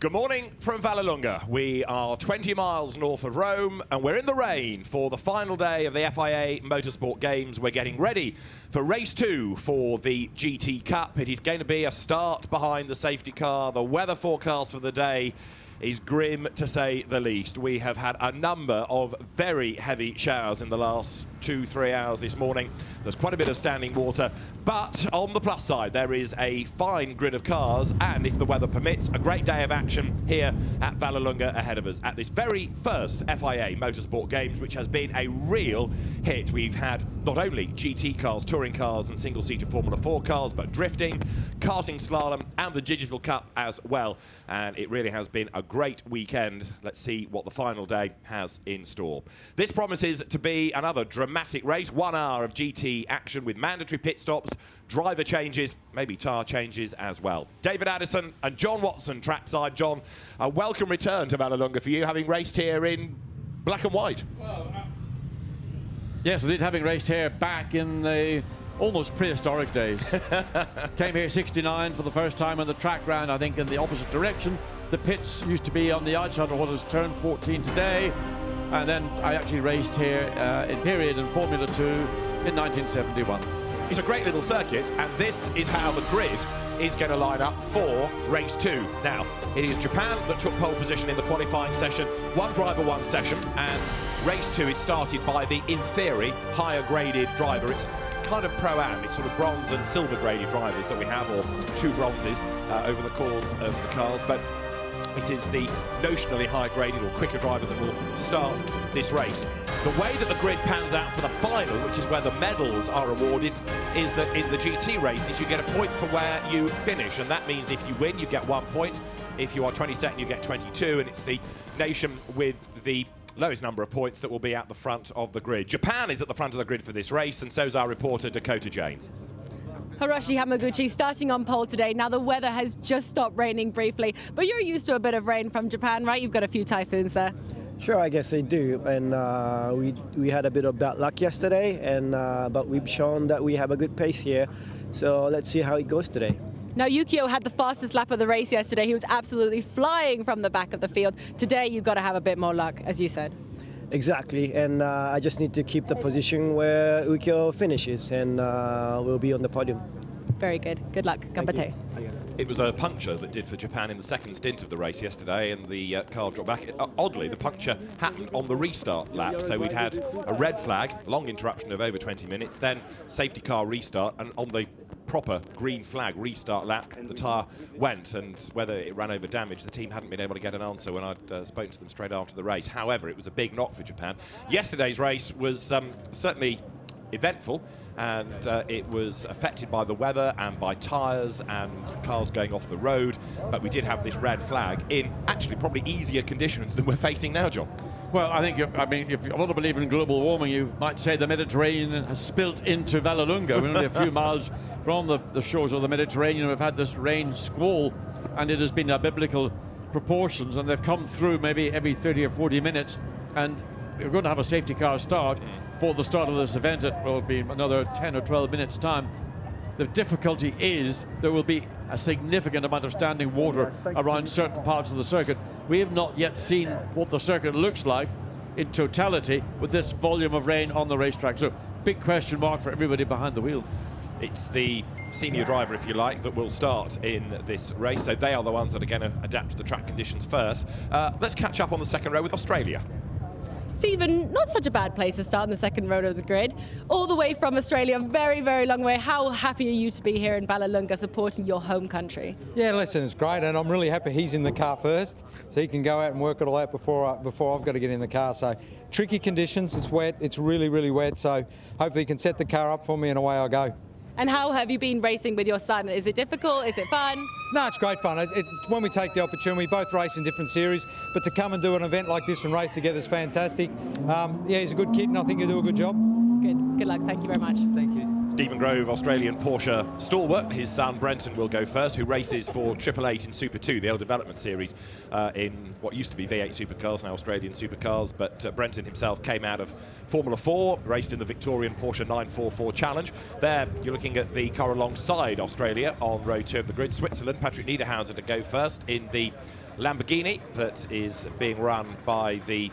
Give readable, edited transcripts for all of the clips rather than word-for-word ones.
Good morning from Vallelunga. We are 20 miles north of Rome and we're in the rain for the final day of the FIA Motorsport Games. We're getting ready for race 2 for the GT Cup. It is going to be a start behind the safety car. The weather forecast for the day is grim to say the least. We have had a number of very heavy showers in the last 2-3 hours this morning. There's quite a bit of standing water, but on the plus side there is a fine grid of cars and, if the weather permits, a great day of action here at Vallelunga ahead of us at this very first FIA Motorsport Games, which has been a real hit. We've had not only GT cars, touring cars and single-seater Formula 4 cars, but drifting, karting slalom and the Digital Cup as well, and it really has been a great weekend. Let's see what the final day has in store. This promises to be another dramatic race, 1 hour of GT action with mandatory pit stops, driver changes, maybe tyre changes as well. David Addison and John Watson trackside. John, a welcome return to Vallelunga for you, having raced here in black and white. Well, yes, I did, having raced here back in the almost prehistoric days. Came here 69 for the first time, and the track ran, I think, in the opposite direction. The pits used to be on the outside of what has turned 14 today. And then I actually raced here in period in Formula 2 in 1971. It's a great little circuit, and this is how the grid is going to line up for race 2. Now, it is Japan that took pole position in the qualifying session, one driver, one session, and race 2 is started by the, in theory, higher graded driver. It's kind of pro-am, it's sort of bronze and silver graded drivers that we have, or 2 bronzes over the course of the cars, but it is the notionally high-graded or quicker driver that will start this race. The way that the grid pans out for the final, which is where the medals are awarded, is that in the GT races you get a point for where you finish, and that means if you win you get 1 point, if you are 22nd you get 22, and it's the nation with the lowest number of points that will be at the front of the grid. Japan is at the front of the grid for this race, and so is our reporter Dakota Jane. Hiroshi Hamaguchi starting on pole today. Now the weather has just stopped raining briefly, but you're used to a bit of rain from Japan, right? You've got a few typhoons there. Sure, I guess I do, and we had a bit of bad luck yesterday, and but we've shown that we have a good pace here, so let's see how it goes today. Now Yukio had the fastest lap of the race yesterday. He was absolutely flying from the back of the field. Today you've got to have a bit more luck, as you said. Exactly, and I just need to keep the position where Yukio finishes, and we'll be on the podium. Very good. Good luck. Ganbatte. It was a puncture that did for Japan in the second stint of the race yesterday, and the car dropped back. Oddly, the puncture happened on the restart lap, so we'd had a red flag, long interruption of over 20 minutes, then safety car restart, and on the proper green flag restart lap, the tyre went, and whether it ran over damage, the team hadn't been able to get an answer when I'd spoken to them straight after the race. However, it was a big knock for Japan. Yesterday's race was certainly eventful, and it was affected by the weather and by tyres and cars going off the road, but we did have this red flag in actually probably easier conditions than we're facing now, John. Well, I think, if you want to believe in global warming, you might say the Mediterranean has spilt into Vallelunga. We're only a few miles from the shores of the Mediterranean. We've had this rain squall, and it has been biblical proportions, and they've come through maybe every 30 or 40 minutes, and we're going to have a safety car start for the start of this event. It will be another 10 or 12 minutes time. The difficulty is there will be a significant amount of standing water around certain parts of the circuit. We have not yet seen what the circuit looks like in totality with this volume of rain on the racetrack. So big question mark for everybody behind the wheel. It's the senior driver, if you like, that will start in this race, so they are the ones that are going to adapt to the track conditions first. Let's catch up on the second row with Australia. Stephen, not such a bad place to start in the second row of the grid. All the way from Australia, very, very long way. How happy are you to be here in Vallelunga supporting your home country? Yeah, listen, it's great, and I'm really happy he's in the car first, so he can go out and work it all out before I've got to get in the car. So tricky conditions, it's wet, it's really, really wet, so hopefully he can set the car up for me and away I go. And how have you been racing with your son? Is it difficult? Is it fun? No, it's great fun. When we take the opportunity, we both race in different series, but to come and do an event like this and race together is fantastic. Yeah, he's a good kid, and I think he'll do a good job. Good luck. Thank you very much. Thank you. Stephen Grove, Australian Porsche stalwart. His son Brenton will go first, who races for Triple Eight in Super 2, the old development series in what used to be V8 supercars, now Australian supercars. But Brenton himself came out of Formula 4, raced in the Victorian Porsche 944 Challenge. There, you're looking at the car alongside Australia on row 2 of the grid. Switzerland, Patrick Niederhauser to go first in the Lamborghini that is being run by the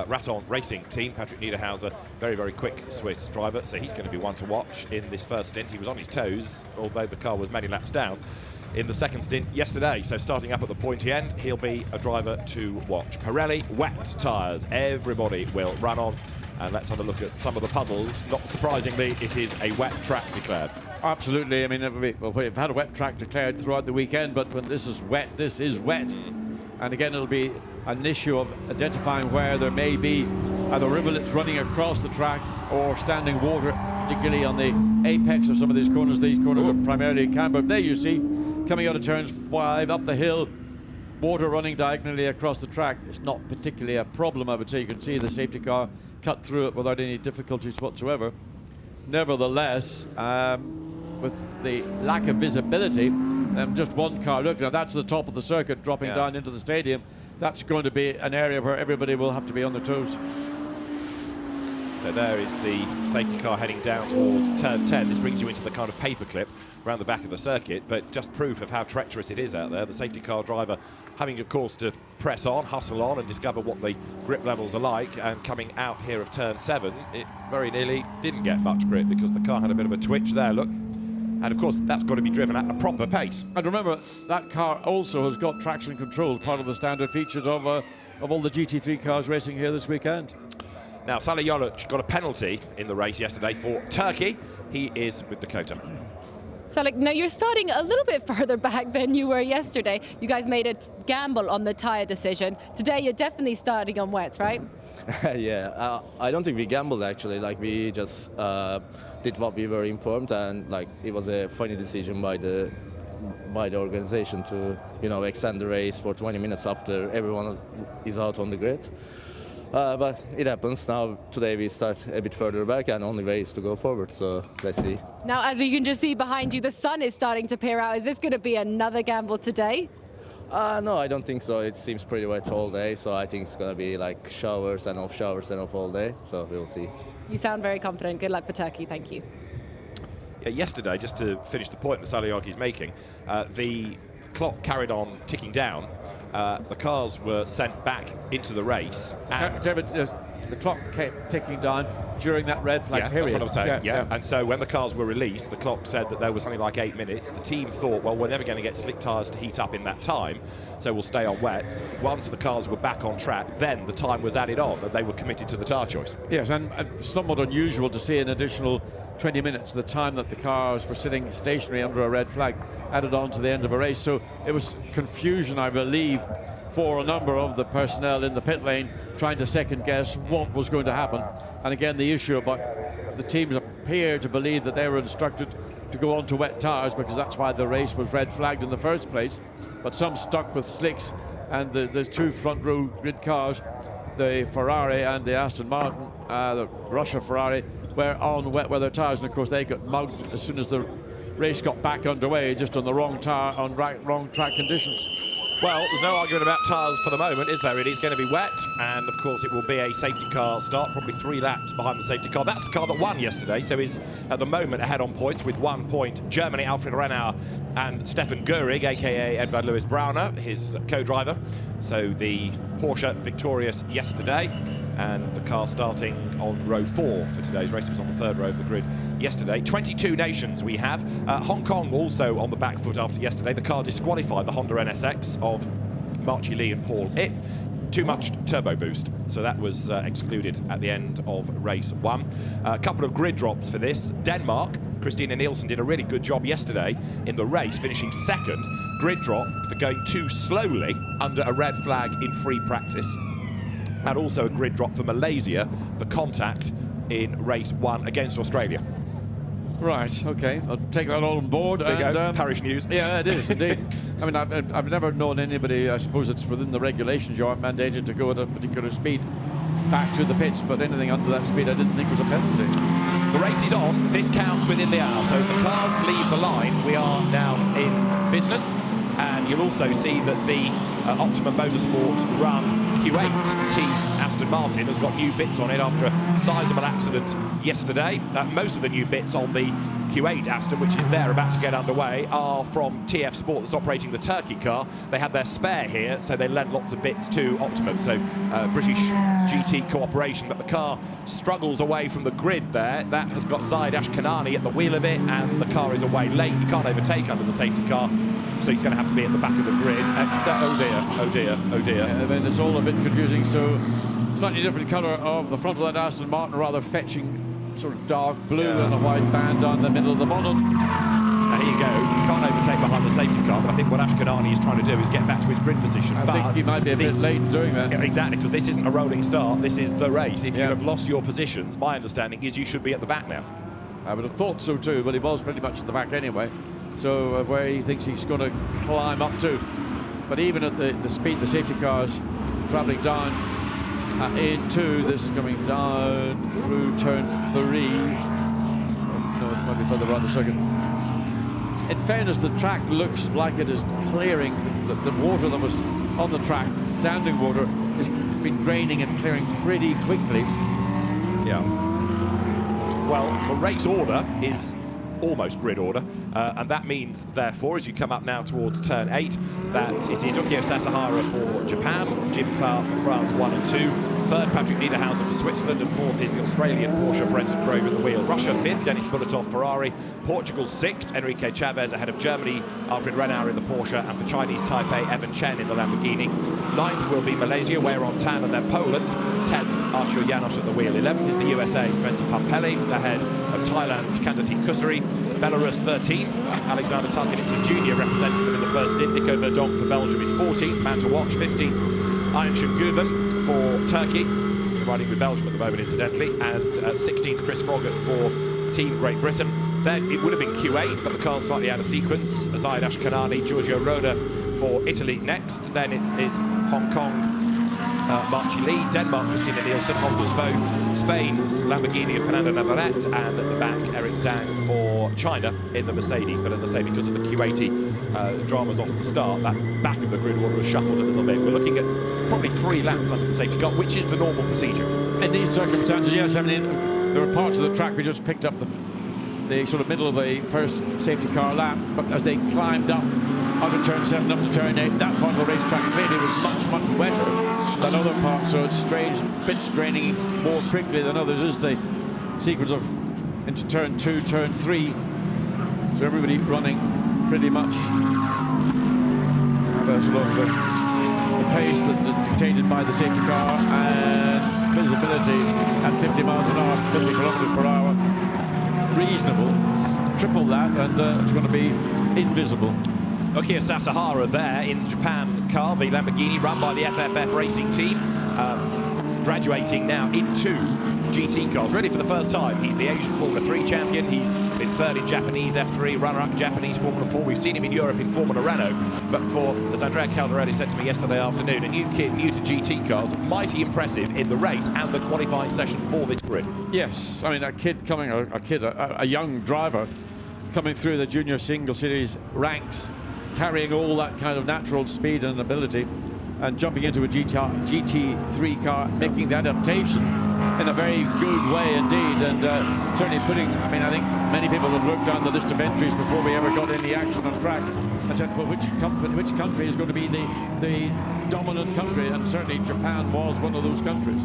Raton Racing team. Patrick Niederhauser, very, very quick Swiss driver, so he's going to be one to watch in this first stint. He was on his toes, although the car was many laps down in the second stint yesterday. So starting up at the pointy end, he'll be a driver to watch. Pirelli wet tyres, everybody will run on. And let's have a look at some of the puddles. Not surprisingly, it is a wet track declared. Absolutely. I mean, well, we've had a wet track declared throughout the weekend, but when this is wet, this is wet. And again, it'll be an issue of identifying where there may be either rivulets running across the track or standing water, particularly on the apex of some of these corners. These corners are primarily camber. There you see, coming out of turns 5 up the hill, water running diagonally across the track. It's not particularly a problem, I would say. You can see the safety car cut through it without any difficulties whatsoever. Nevertheless, with the lack of visibility, just one car looking at that's the top of the circuit dropping down into the stadium. That's going to be an area where everybody will have to be on their toes. So there is the safety car heading down towards turn 10. This brings you into the kind of paperclip around the back of the circuit, but just proof of how treacherous it is out there. The safety car driver having, of course, to press on, hustle on, and discover what the grip levels are like. And coming out here of turn 7, it very nearly didn't get much grip because the car had a bit of a twitch there, look. And of course, that's got to be driven at a proper pace. And remember, that car also has got traction control, part of the standard features of all the GT3 cars racing here this weekend. Now, Salih Yoluch got a penalty in the race yesterday for Turkey. He is with Dakota. So, now you're starting a little bit further back than you were yesterday. You guys made a gamble on the tyre decision. Today, you're definitely starting on wets, right? Yeah, I don't think we gambled actually. Like we just did what we were informed, and like it was a funny decision by the organization to extend the race for 20 minutes after everyone is out on the grid. But it happens. Now today we start a bit further back, and only way is to go forward. So let's see. Now, as we can just see behind you, the sun is starting to peer out. Is this going to be another gamble today? No, I don't think so. It seems pretty wet all day, so I think it's going to be like showers and off all day. So we'll see. You sound very confident. Good luck for Turkey. Thank you. Yeah, yesterday, just to finish the point that Salih is making, the clock carried on ticking down. The cars were sent back into the race. And David, the clock kept ticking down during that red flag period. That's what I'm saying. Yeah. And so when the cars were released, the clock said that there was something like 8 minutes. The team thought, well, we're never going to get slick tyres to heat up in that time, so we'll stay on wets. Once the cars were back on track, then the time was added on, and they were committed to the tyre choice. Yes, and somewhat unusual to see an additional 20 minutes, the time that the cars were sitting stationary under a red flag, added on to the end of a race. So it was confusion, I believe, for a number of the personnel in the pit lane trying to second guess what was going to happen. And again, the issue about the teams appear to believe that they were instructed to go on to wet tyres because that's why the race was red flagged in the first place. But some stuck with slicks, and the two front row grid cars, the Ferrari and the Aston Martin, the Russia Ferrari, were on wet weather tyres, and of course they got mugged as soon as the race got back underway, just on the wrong tyre, on wrong track conditions. Well, there's no argument about tyres for the moment, is there? It is going to be wet, and of course it will be a safety car start, probably 3 laps behind the safety car. That's the car that won yesterday, so is at the moment ahead on points with 1 point. Germany, Alfred Renauer and Stefan Görig, aka Edvard Louis Brauner, his co-driver. So the Porsche victorious yesterday, and the car starting on row 4 for today's race. It was on the 3rd row of the grid yesterday. 22 nations we have. Hong Kong also on the back foot after yesterday. The car disqualified the Honda NSX of Marchie Lee and Paul Ip. Too much turbo boost, so that was excluded at the end of race 1. A couple of grid drops for this. Denmark, Christina Nielsen did a really good job yesterday in the race, finishing 2nd. Grid drop for going too slowly under a red flag in free practice. And also a grid drop for Malaysia for contact in race 1 against Australia. Right, okay, I'll take that all on board. There you go, parish news. Yeah, it is, indeed. I mean, I've never known anybody, I suppose it's within the regulations, you aren't mandated to go at a particular speed back to the pits, but anything under that speed I didn't think was a penalty. The race is on, this counts within the hour, so as the cars leave the line, we are now in business. And you'll also see that the Optimum Motorsport run Q8 team Aston Martin has got new bits on it after a sizable accident yesterday. Most of the new bits on the Q8 Aston, which is there about to get underway, are from TF Sport that's operating the Turkey car. They had their spare here, so they lent lots of bits to Optimum. So British GT cooperation, but the car struggles away from the grid there. That has got Zaid Ashkanani at the wheel of it, and the car is away late. You can't overtake under the safety car, so he's going to have to be at the back of the grid. Oh dear, oh dear, oh dear. Yeah, I mean, it's all a bit confusing. So slightly different colour of the front of that Aston Martin, rather fetching sort of dark blue and a white band down the middle of the bonnet. There you go. You can't overtake behind the safety car, but I think what Ashkanani is trying to do is get back to his grid position. I think he might be a bit late in doing that. Exactly, because this isn't a rolling start. This is the race. If you have lost your positions, my understanding is you should be at the back now. I would have thought so too, but he was pretty much at the back anyway. So where he thinks he's going to climb up to. But even at the speed the safety car's travelling down into, this is coming down through turn 3. No, this might be further around the second. In fairness, the track looks like it is clearing. The water that was on the track, standing water, has been draining and clearing pretty quickly. Yeah. Well, the race order is almost grid order, and that means, therefore, as you come up now towards turn 8, that it is Ukio Sasahara for Japan, Jim Clark for France 1 and 2, third Patrick Niederhauser for Switzerland, and fourth is the Australian Porsche Brenton Grove at the wheel. Russia 5th, Denis Bulatov Ferrari, Portugal 6th, Enrique Chavez ahead of Germany, Alfred Renauer in the Porsche, and for Chinese Taipei, Evan Chen in the Lamborghini. 9th will be Malaysia, Weiron Tan, and then Poland. 10th, Arthur Janos at the wheel. 11th is the USA, Spencer Pampelli, ahead of Thailand's Kandatik Kusuri. Belarus 13th, Alexander Tarkinitsin Jr. representing them in the first stint. Nico Verdonk for Belgium is 14th, man to watch. 15th, Ayhan Şengüven for Turkey, riding with Belgium at the moment incidentally, and 16th Chris Froggatt for Team Great Britain. Then it would have been Q8, but the car's slightly out of sequence. Zaid Ashkanani, Giorgio Roda for Italy next. Then it is Hong Kong, Marchi Lee, Denmark, Christina Nielsen, Honda's both, Spain's Lamborghini of Fernando Navarrete, and at the back, Eric Zhang for China in the Mercedes. But as I say, because of the Q80 dramas off the start, that back of the grid order has shuffled a little bit. We're looking at probably 3 laps under the safety car, which is the normal procedure. In these circumstances, yes, I mean, there were parts of the track we just picked up the sort of middle of the first safety car lap, but as they climbed up out of turn 7 up to turn 8, that part of the racetrack clearly was much, much wetter than other parts, so it's strange, bits draining more quickly than others is the sequence of into turn 2, turn 3. So everybody running pretty much at a sort of the pace that dictated by the safety car, and visibility at 50 miles an hour, 50 kilometers per hour. Reasonable, triple that, and it's going to be invisible. Ukio Sasahara there in the Japan car, the Lamborghini run by the FFF racing team, graduating now into GT cars, ready for the first time. He's the Asian Formula 3 champion. He's been third in Japanese F3, runner-up in Japanese Formula 4. We've seen him in Europe in Formula Renault. But for, as Andrea Caldarelli said to me yesterday afternoon, a new kid, new to GT cars, mighty impressive in the race and the qualifying session for this grid. Yes, I mean, a young driver coming through the junior single series ranks, carrying all that kind of natural speed and ability, and jumping into a GT3 car, making the adaptation in a very good way indeed, and certainly putting, I mean, I think many people have looked down the list of entries before we ever got any action on track and said, well, which country is going to be the dominant country, and certainly Japan was one of those countries.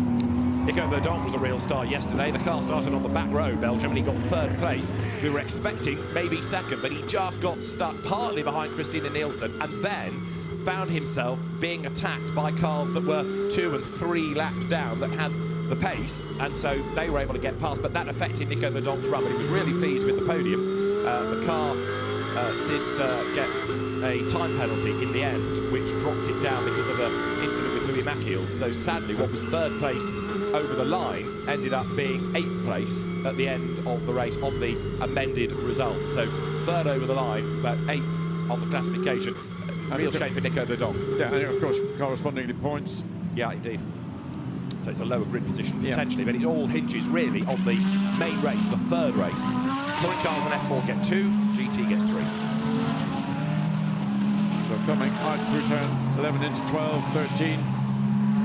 Nico Verdonk was a real star yesterday. The car started on the back row, Belgium, and he got 3rd place. We were expecting maybe 2nd, but he just got stuck partly behind Christina Nielsen, and then found himself being attacked by cars that were 2 and 3 laps down that had the pace, and so they were able to get past, but that affected Nico Verdonk's run, but he was really pleased with the podium. The car did get a time penalty in the end, which dropped it down because of an incident with Louis Machiels. So sadly, what was 3rd place over the line ended up being 8th place at the end of the race on the amended result. So 3rd over the line, but 8th on the classification. Real shame for Nico Verdonk. Yeah, and of course, correspondingly points. Yeah, indeed. So it's a lower grid position potentially, but it all hinges really on the main race, the 3rd race. Touring cars and F4 get 2, GT gets 3. So coming out through turn 11 into 12, 13.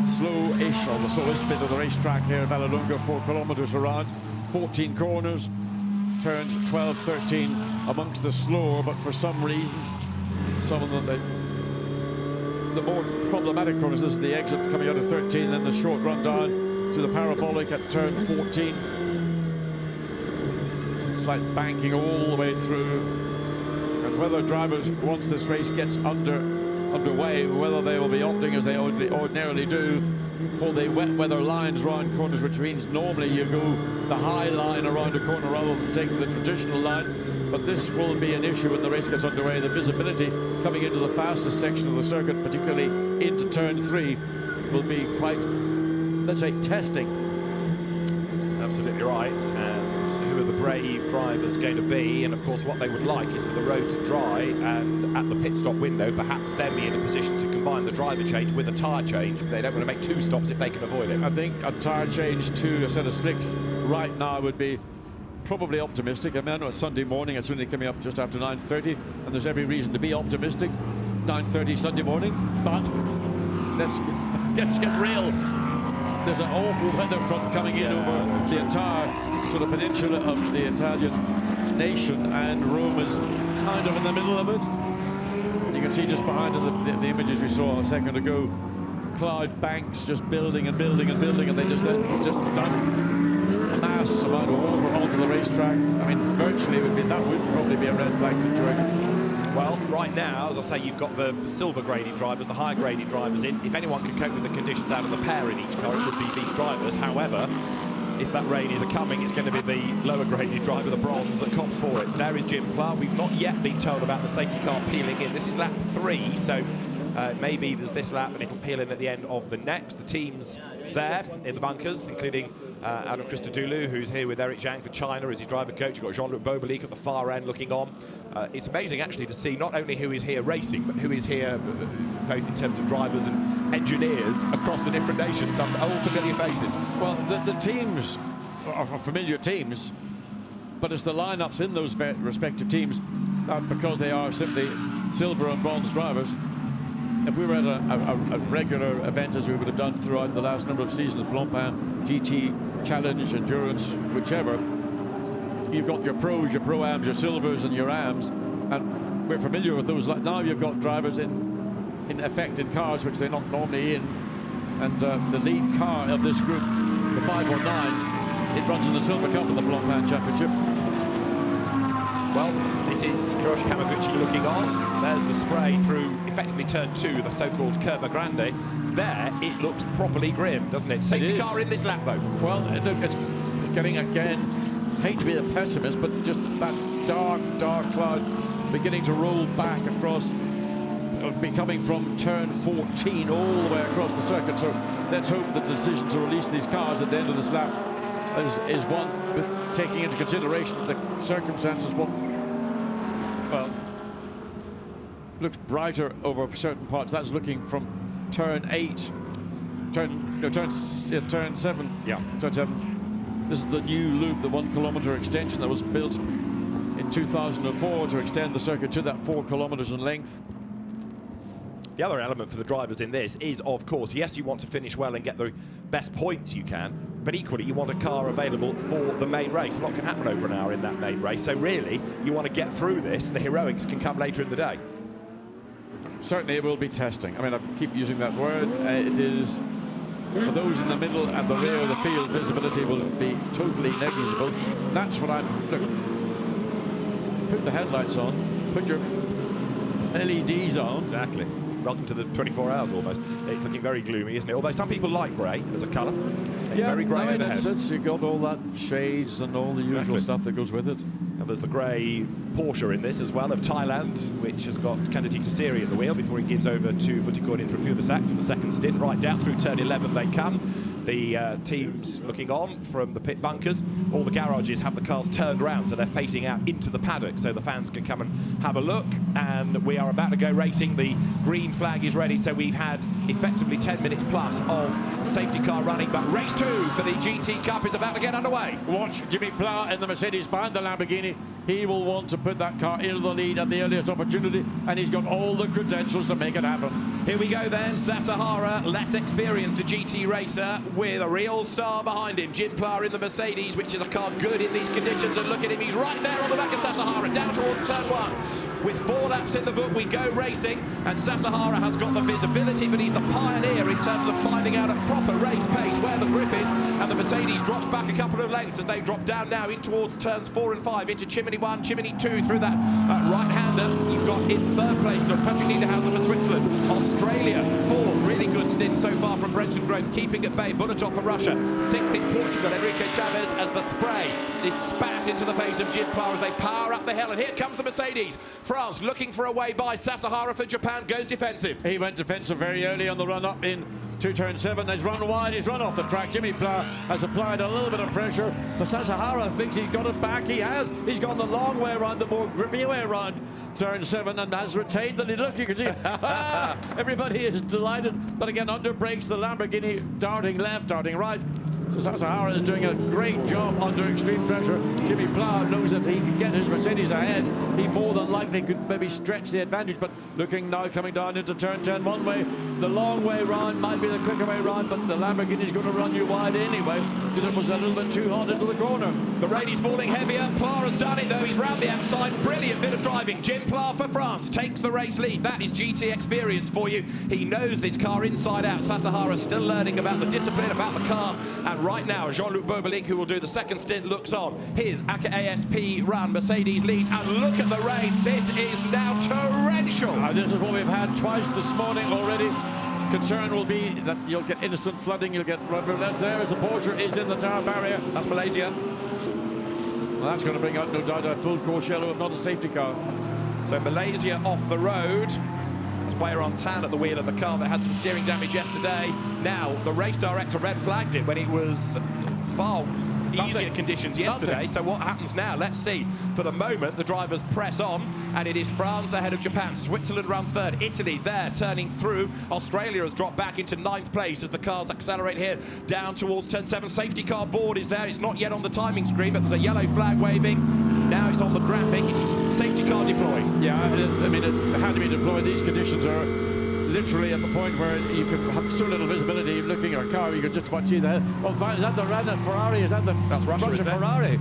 Slow-ish, or the slowest bit of the racetrack here at Vallelunga, 4 kilometers around, 14 corners. turns 12, 13 amongst the slower, but for some reason, some of them, the more problematic corners. This is the exit coming out of 13, then the short run down to the parabolic at turn 14. Slight banking all the way through. And whether drivers, once this race gets underway, whether they will be opting, as they ordinarily do, for the wet weather lines around corners, which means normally you go the high line around a corner rather than taking the traditional line. But this will be an issue when the race gets underway. The visibility coming into the fastest section of the circuit, particularly into turn 3, will be quite, let's say, testing. Absolutely right. And who are the brave drivers going to be? And of course, what they would like is for the road to dry, and at the pit stop window, perhaps then be in a position to combine the driver change with a tyre change. But they don't want to make 2 stops if they can avoid it. I think a tyre change to a set of slicks right now would be probably optimistic. I mean, I know it's Sunday morning, it's only coming up just after 9:30, and there's every reason to be optimistic. 9:30 Sunday morning, but let's get real. There's an awful weather front coming in over the entire sort of peninsula of the Italian nation, and Rome is kind of in the middle of it. You can see just behind the images we saw a second ago, cloud banks just building and building and building, and they just dump a mass amount of water onto the racetrack. I mean, virtually that would probably be a red flag situation. Well, right now, as I say, you've got the silver graded drivers, the higher graded drivers in. If anyone can cope with the conditions out of the pair in each car, it would be these drivers. However, if that rain is coming, it's going to be the lower graded driver, the bronze, that comes for it. There is Jim Clark. We've not yet been told about the safety car peeling in. This is lap 3, so maybe there's this lap and it'll peel in at the end of the next. The teams there in the bunkers, including Adam Christodoulou, who's here with Eric Zhang for China as his driver coach. You've got Jean-Luc Bobelic at the far end looking on. It's amazing actually to see not only who is here racing, but who is here both in terms of drivers and engineers across the different nations. Some old familiar faces. Well, the teams are familiar teams, but it's the lineups in those respective teams, because they are simply silver and bronze drivers. If we were at a regular event, as we would have done throughout the last number of seasons, Blancpain, GT, Challenge, Endurance, whichever, you've got your pros, your pro-ams, your silvers and your ams, and we're familiar with those. Now you've got drivers in effect in cars which they're not normally in, and the lead car of this group, the 509, it runs in the Silver Cup of the Blancpain Championship. Well, it is Hiroshi Hamaguchi looking on. There's the spray through effectively turn 2, the so-called Curva Grande. There, it looks properly grim, doesn't it? Safety car in this lap, though. Well, look, it's getting, again, hate to be a pessimist, but just that dark, dark cloud beginning to roll back across, be coming from turn 14 all the way across the circuit. So let's hope that the decision to release these cars at the end of this lap is one with taking into consideration the circumstances. Well, looks brighter over certain parts. That's looking from turn 8, turn 7. Yeah, turn 7. This is the new loop, the 1 kilometer extension that was built in 2004 to extend the circuit to that 4 kilometers in length. The other element for the drivers in this is, of course, yes, you want to finish well and get the best points you can, but equally you want a car available for the main race. A lot can happen over an hour in that main race, so really you want to get through this. The heroics can come later in the day. Certainly it will be testing. I mean, I keep using that word. It is, for those in the middle and the rear of the field, visibility will be totally negligible. And that's what look, put the headlights on, put your LEDs on. Exactly. Welcome to the 24 hours almost. It's looking very gloomy, isn't it? Although some people like grey as a colour. It's very grey overhead. You've got all that shades and all the usual stuff that goes with it. And there's the grey Porsche in this as well, of Thailand, which has got Kandati Kusiri at the wheel before he gives over to Vutikodin Thrupuvasak for the second stint. Right down through turn 11 they come. The teams looking on from the pit bunkers. All the garages have the cars turned around, so they're facing out into the paddock, so the fans can come and have a look. And we are about to go racing. The green flag is ready, so we've had effectively 10 minutes plus of safety car running. But race 2 for the GT Cup is about to get underway. Watch Jimmy Pla in the Mercedes behind the Lamborghini. He will want to put that car into the lead at the earliest opportunity, and he's got all the credentials to make it happen. Here we go then, Sasahara, less experienced, a GT racer with a real star behind him. Jin Pla in the Mercedes, which is a car good in these conditions, and look at him, he's right there on the back of Sasahara, down towards turn 1. With 4 laps in the book, we go racing, and Sasahara has got the visibility, but he's the pioneer in terms of finding out at proper race pace where the grip is, and the Mercedes drops back a couple of lengths as they drop down now in towards turns 4 and 5, into Chimney 1, Chimney 2, through that right-hander. You've got in 3rd place, look, Patrick Niederhauser for Switzerland. Australia, 4th, really good stint so far from Brenton Grove, keeping at bay. Bulatov for Russia. 6th is Portugal, Enrique Chavez, as the spray is spat into the face of Jin Pla as they power up the hill, and here comes the Mercedes. France looking for a way by. Sasahara for Japan goes defensive. He went defensive very early on the run-up in to turn 7. He's run wide, he's run off the track. Jimmy Pla has applied a little bit of pressure, but Sasahara thinks he's got it back. He has. He's gone the long way around, the more grippy way around turn 7, and has retained the lead. Look, you can see everybody is delighted, but again, under brakes the Lamborghini, darting left, darting right. So Sasahara is doing a great job under extreme pressure. Jimmy Pla knows that he can get his Mercedes ahead. He more than likely could maybe stretch the advantage, but looking now coming down into turn 10 one way. The long way round might be the quicker way round, but the Lamborghini's going to run you wide anyway, because it was a little bit too hot into the corner. The rain is falling heavier. Pla has done it though. He's round the outside. Brilliant bit of driving. Jim Pla for France takes the race lead. That is GT experience for you. He knows this car inside out. Sasahara still learning about the discipline, about the car, and right now Jean-Luc Bobelic, who will do the second stint, looks on. His ASP run, Mercedes leads, and look at the rain. This is now torrential. This is what we've had twice this morning already. Concern will be that you'll get instant flooding, you'll get rivulets there as the Porsche is in the tower barrier. That's Malaysia. Well, that's going to bring out, no doubt, a full course yellow, if not a safety car. So Malaysia off the road. It's Weir on tan at the wheel of the car that had some steering damage yesterday. Now, the race director red flagged it when it was far easier conditions yesterday. So what happens now? Let's see. For the moment, the drivers press on, and it is France ahead of Japan. Switzerland runs 3rd. Italy there, turning through. Australia has dropped back into 9th place as the cars accelerate here down towards turn 7. Safety car board is there. It's not yet on the timing screen, but there's a yellow flag waving. Now it's on the graphic. It's safety car deployed. Yeah, I mean, it had to be deployed. These conditions are literally at the point where you can have so little visibility. Looking at a car, you can just about see the head. Oh, is that the Renault Ferrari? Is that the Russia Ferrari?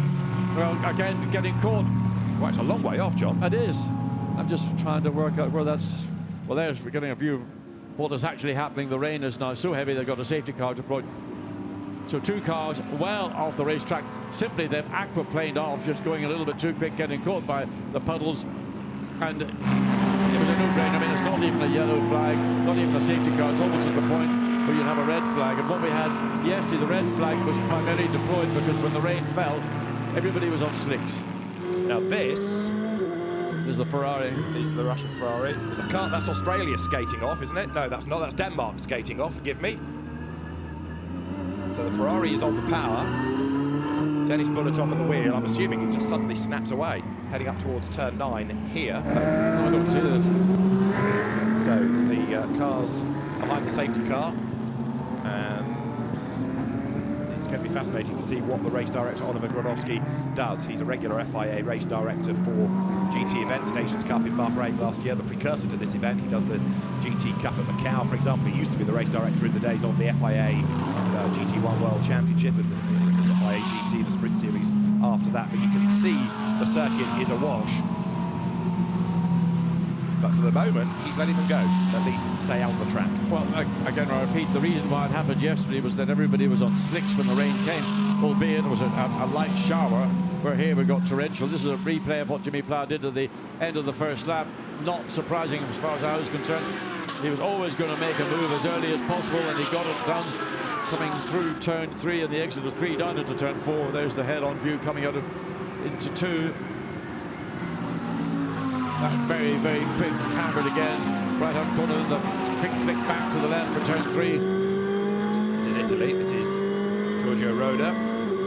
Well, again, getting caught. Well, it's a long way off, John. It is. I'm just trying to work out where that's... Well, there's, we're getting a view of what is actually happening. The rain is now so heavy they've got a safety car deployed. So 2 cars well off the racetrack. Simply they've aquaplaned off, just going a little bit too quick, getting caught by the puddles. And it was a no-brainer. I mean, it's not even a yellow flag, not even a safety car. It's almost at the point where you'd have a red flag. And what we had yesterday, the red flag was primarily deployed because when the rain fell, everybody was on slicks. Now this is the Ferrari. Is the Russian Ferrari. There's a car, that's Australia skating off, isn't it? No, that's not. That's Denmark skating off, forgive me. So the Ferrari is on the power. Dennis Bulatov at the wheel. I'm assuming it just suddenly snaps away, heading up towards turn 9 here. No, I don't see this. So the car's behind the safety car, and it's going to be fascinating to see what the race director Oliver Grodowski does. He's a regular FIA race director for GT events, Nations Cup in Bahrain last year, the precursor to this event. He does the GT Cup at Macau, for example. He used to be the race director in the days of the FIA GT1 World Championship and the FIA GT, the Sprint Series after that. But you can see the circuit is awash. But for the moment, he's letting them go, at least stay out of the track. Well, again, I repeat, the reason why it happened yesterday was that everybody was on slicks when the rain came, albeit it was a light shower, where here we got torrential. This is a replay of what Jimmy Pla did at the end of the first lap. Not surprising as far as I was concerned. He was always going to make a move as early as possible, and he got it done. Coming through turn 3 and the exit of 3 down into turn 4. There's the head-on view coming out of into 2. That very, very quick cambered again. Right-hand corner, and the quick flick back to the left for turn 3. This is Italy. This is Giorgio Roda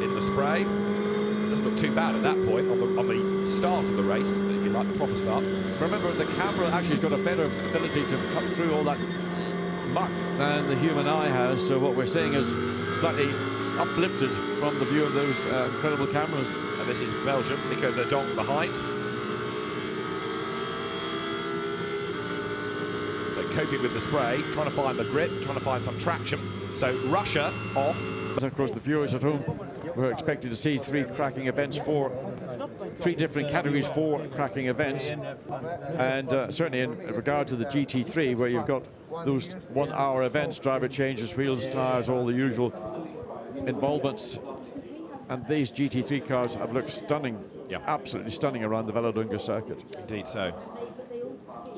in the spray. Doesn't look too bad at that point on the start of the race, if you like, the proper start. Remember, the camera actually has got a better ability to cut through all that muck than the human eye has, so what we're seeing is slightly uplifted from the view of those incredible cameras. And this is Belgium, Nico Verdonk behind. So coping with the spray, trying to find the grip, trying to find some traction. So Russia off. And of course, the viewers at home were expected to see three cracking events, three different categories, 4 cracking events. And certainly in regard to the GT3, where you've got those 1-hour events, driver changes, wheels, tires, all the usual involvements. And these GT3 cars have looked stunning, absolutely stunning around the Vallelunga circuit. Indeed so.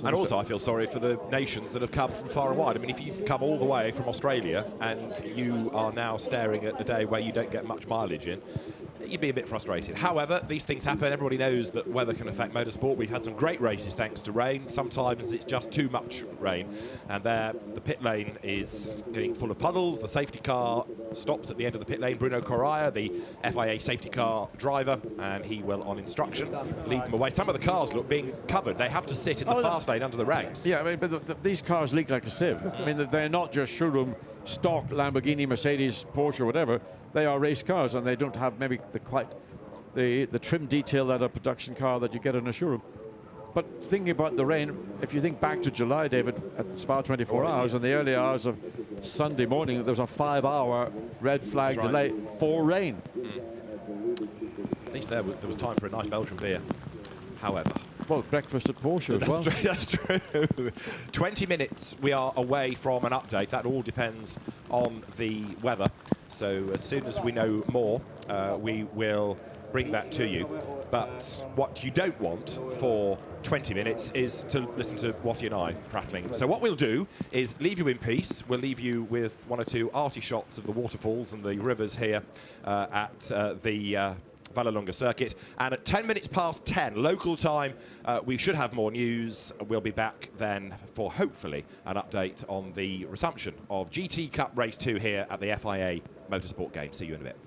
And also I feel sorry for the nations that have come from far and wide. I mean, if you've come all the way from Australia and you are now staring at a day where you don't get much mileage in, you'd be a bit frustrated. However, these things happen. Everybody knows that weather can affect motorsport. We've had some great races thanks to rain. Sometimes it's just too much rain. And there, the pit lane is getting full of puddles. The safety car stops at the end of the pit lane. Bruno Correa, the FIA safety car driver, and he will, on instruction, lead them away. Some of the cars look being covered. They have to sit in the fast lane under the ranks. Yeah, I mean, but these cars leak like a sieve. I mean, they're not just showroom stock Lamborghini, Mercedes, Porsche, whatever. They are race cars, and they don't have maybe the trim detail that a production car that you get in a showroom. But thinking about the rain, if you think back to July, David, at Spa 24 hours, in the early hours of Sunday morning, there was a 5-hour red flag delay for rain. At least there was time for a nice Belgian beer. However, well, breakfast at Porsche as well. That's true. 20 minutes we are away from an update. That all depends on the weather. So as soon as we know more, we will bring that to you. But what you don't want for 20 minutes is to listen to Watty and I prattling. So what we'll do is leave you in peace. We'll leave you with 1 or 2 arty shots of the waterfalls and the rivers here at the Vallelunga circuit. And at 10 minutes past 10 local time, we should have more news. We'll be back then for hopefully an update on the resumption of GT Cup Race 2 here at the FIA Motorsport Games. See you in a bit.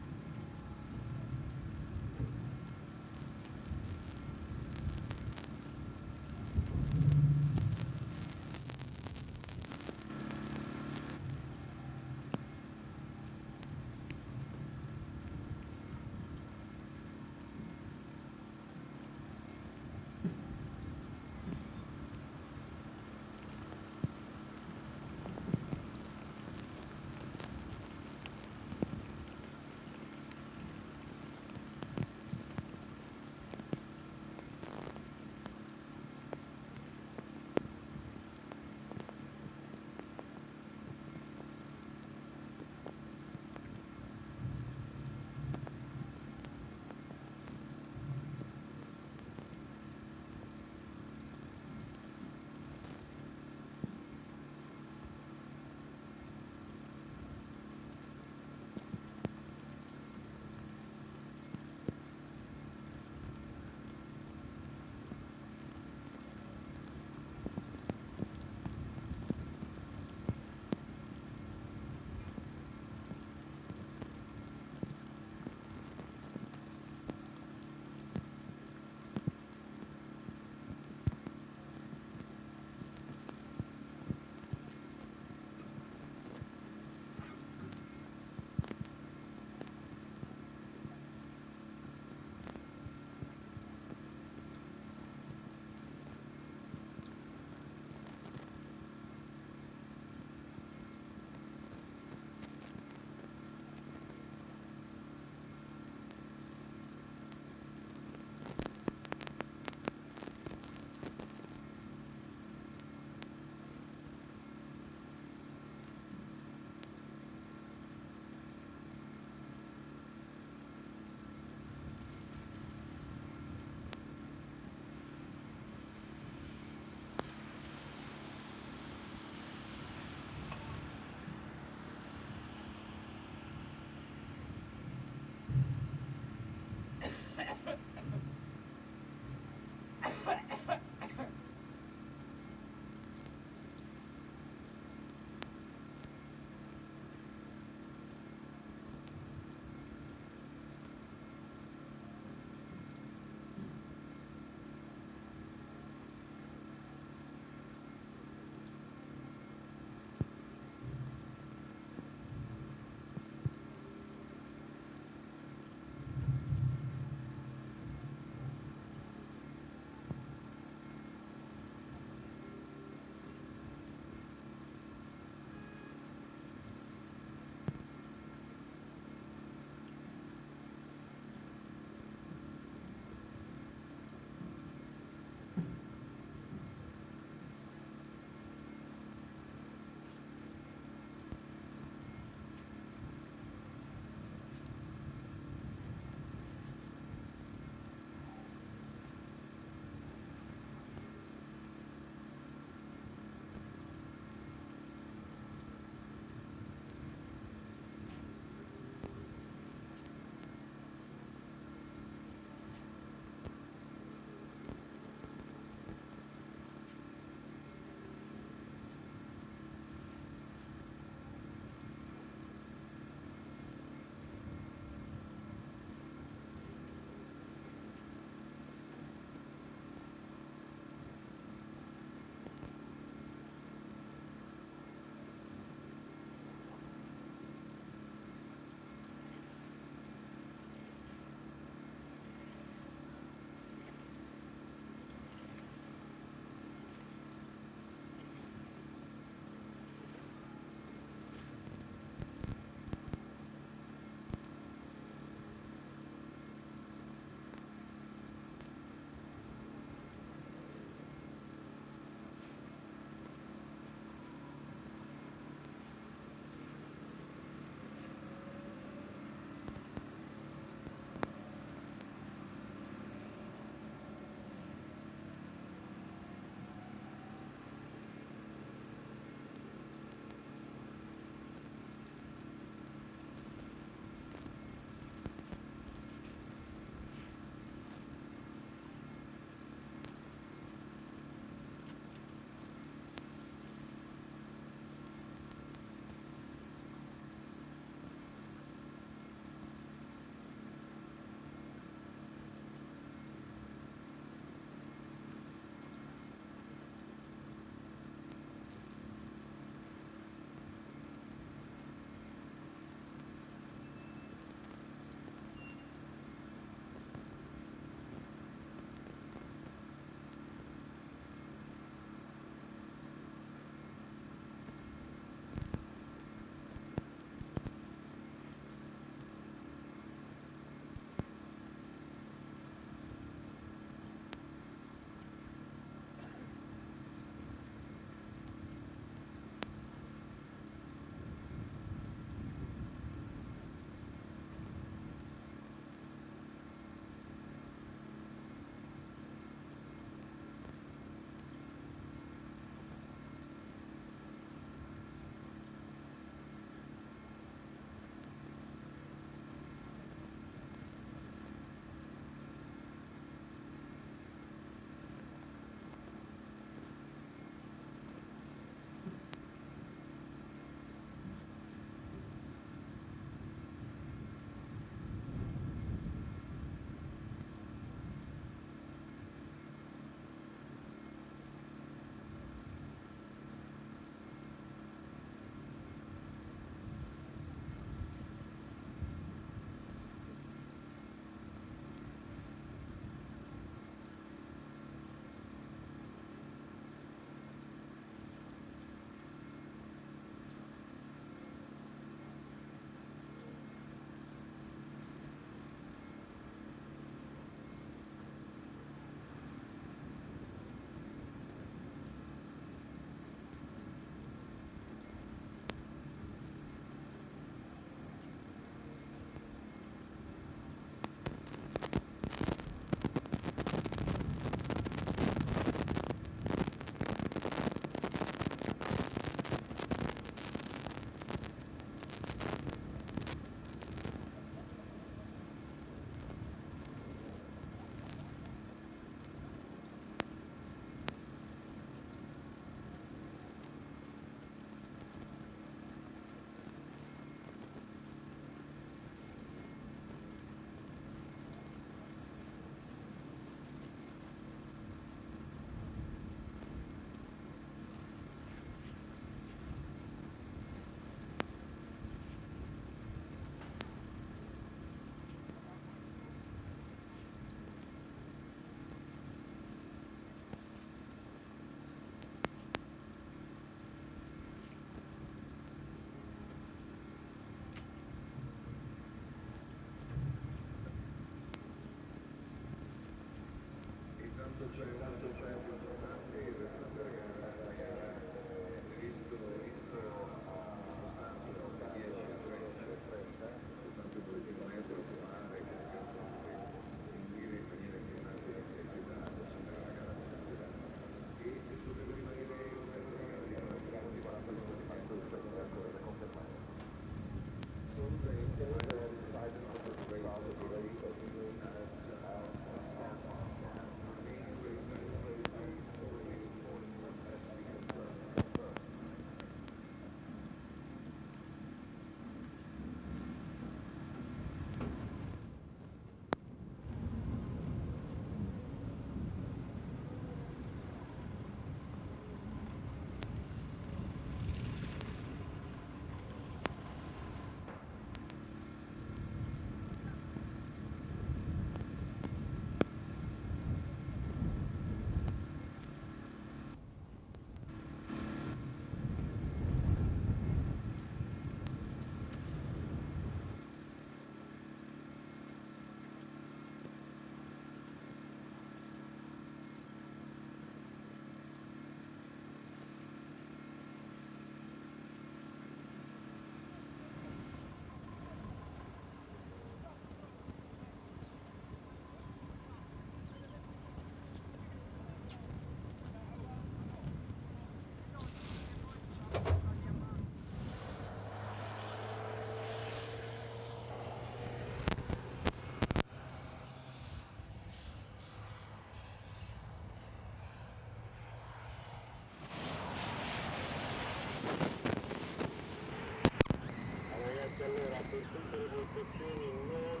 Allora, per tutte le postazioni non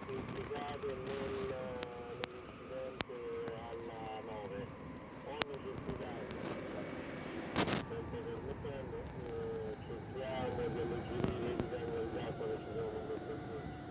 implicate nell'incidente alla 9, ogni disciplinare, sempre permettendo, cerchiamo di alleggerire i danni di acqua che ci sono in postazioni.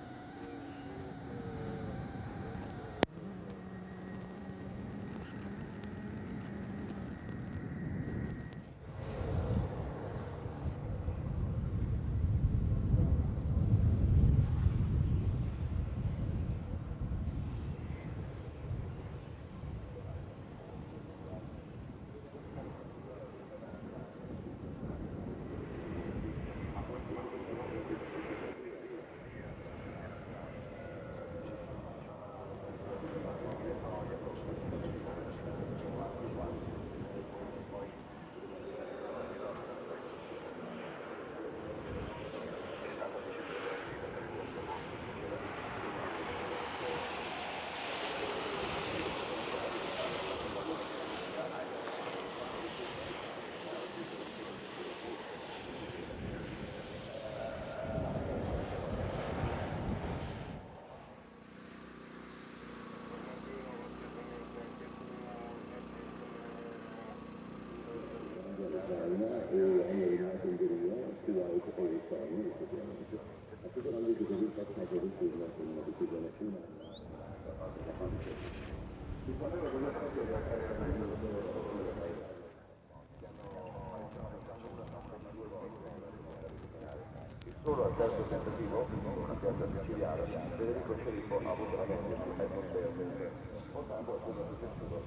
Solo al terzo tentativo, una piazza siciliana, Federico Sceriffo ha avuto la mente sul mezzo interno, portando a quello successivo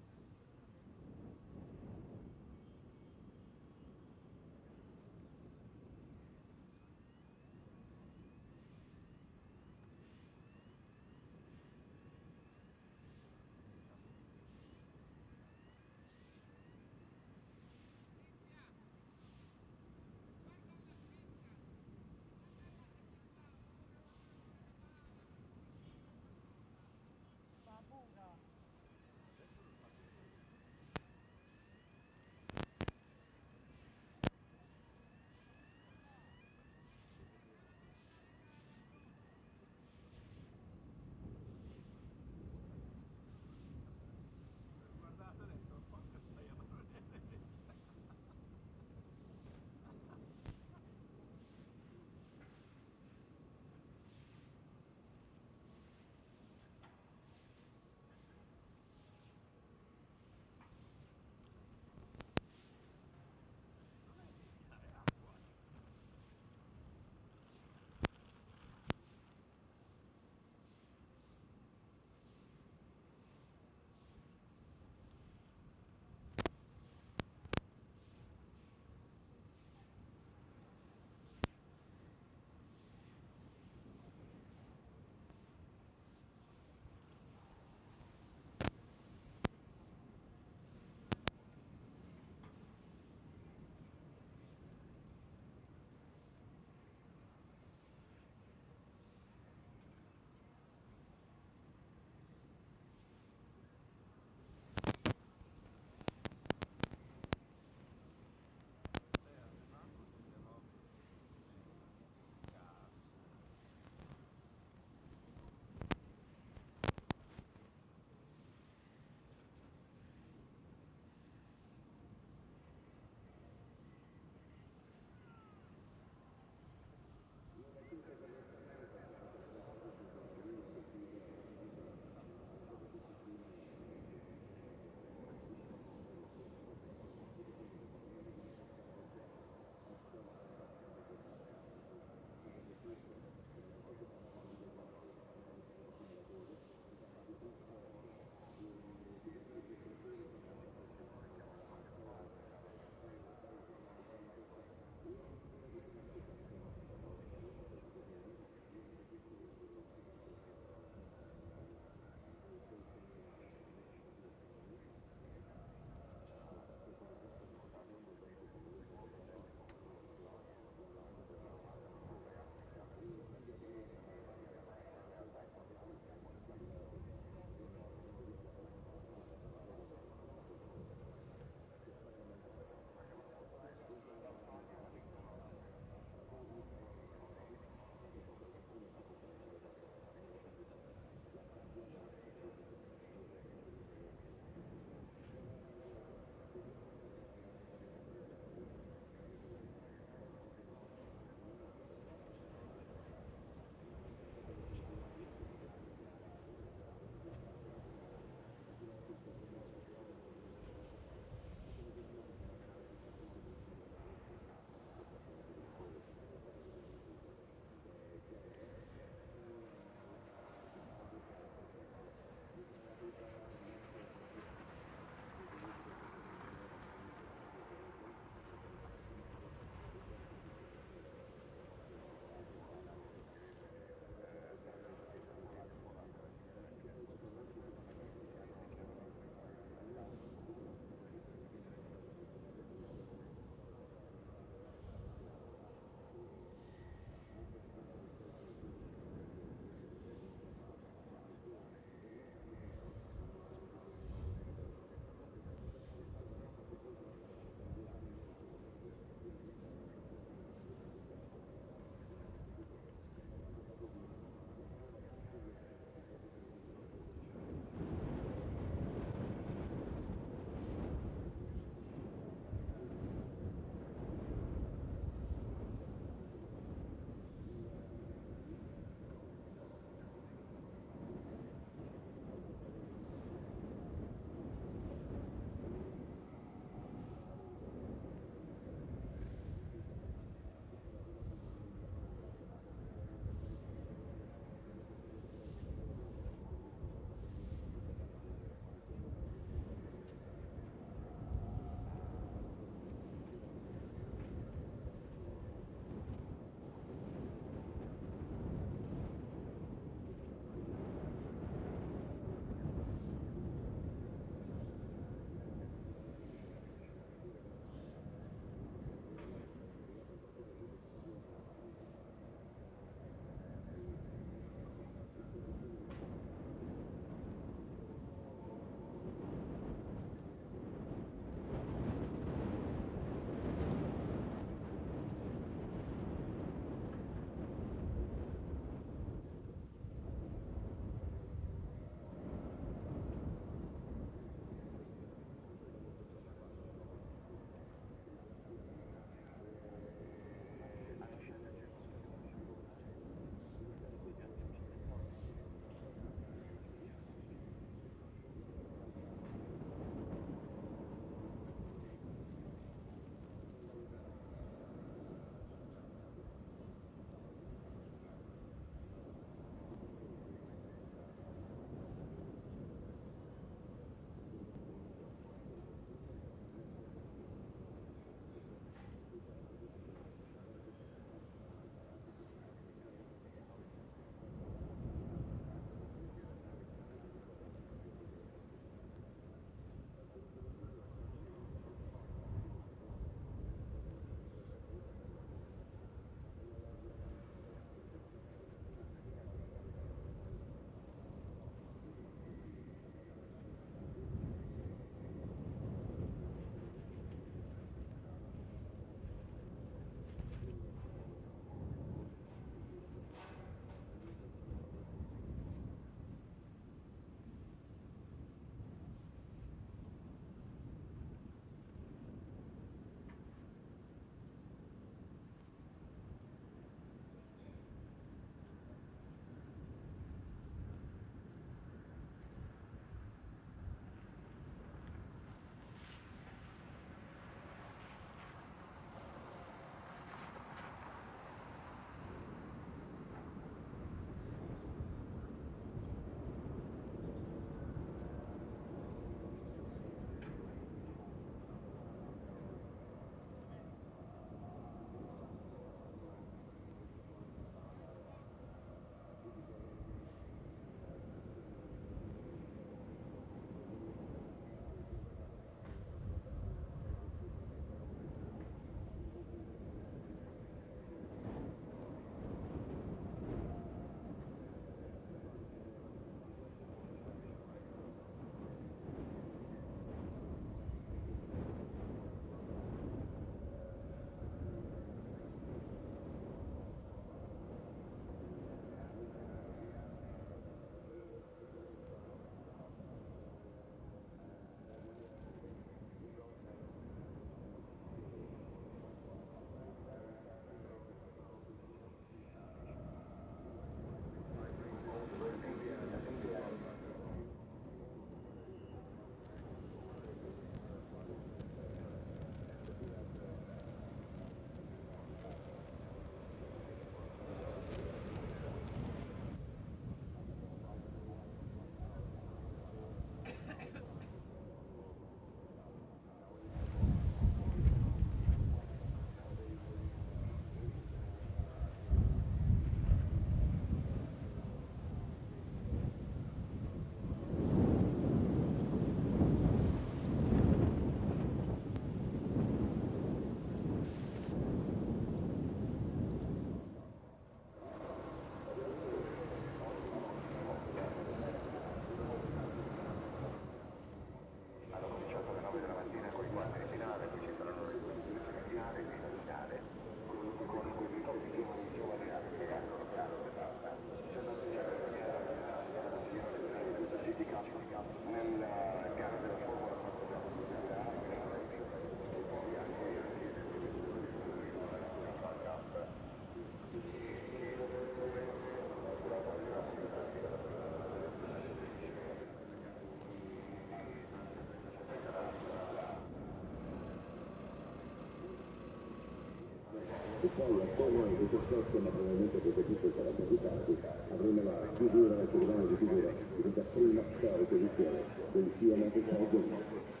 e poi appena il successo naturalmente questo tutto sarà visitato, avremo la figura, la cerimonia di figura di questa prima storica edizione del sia Motorsport.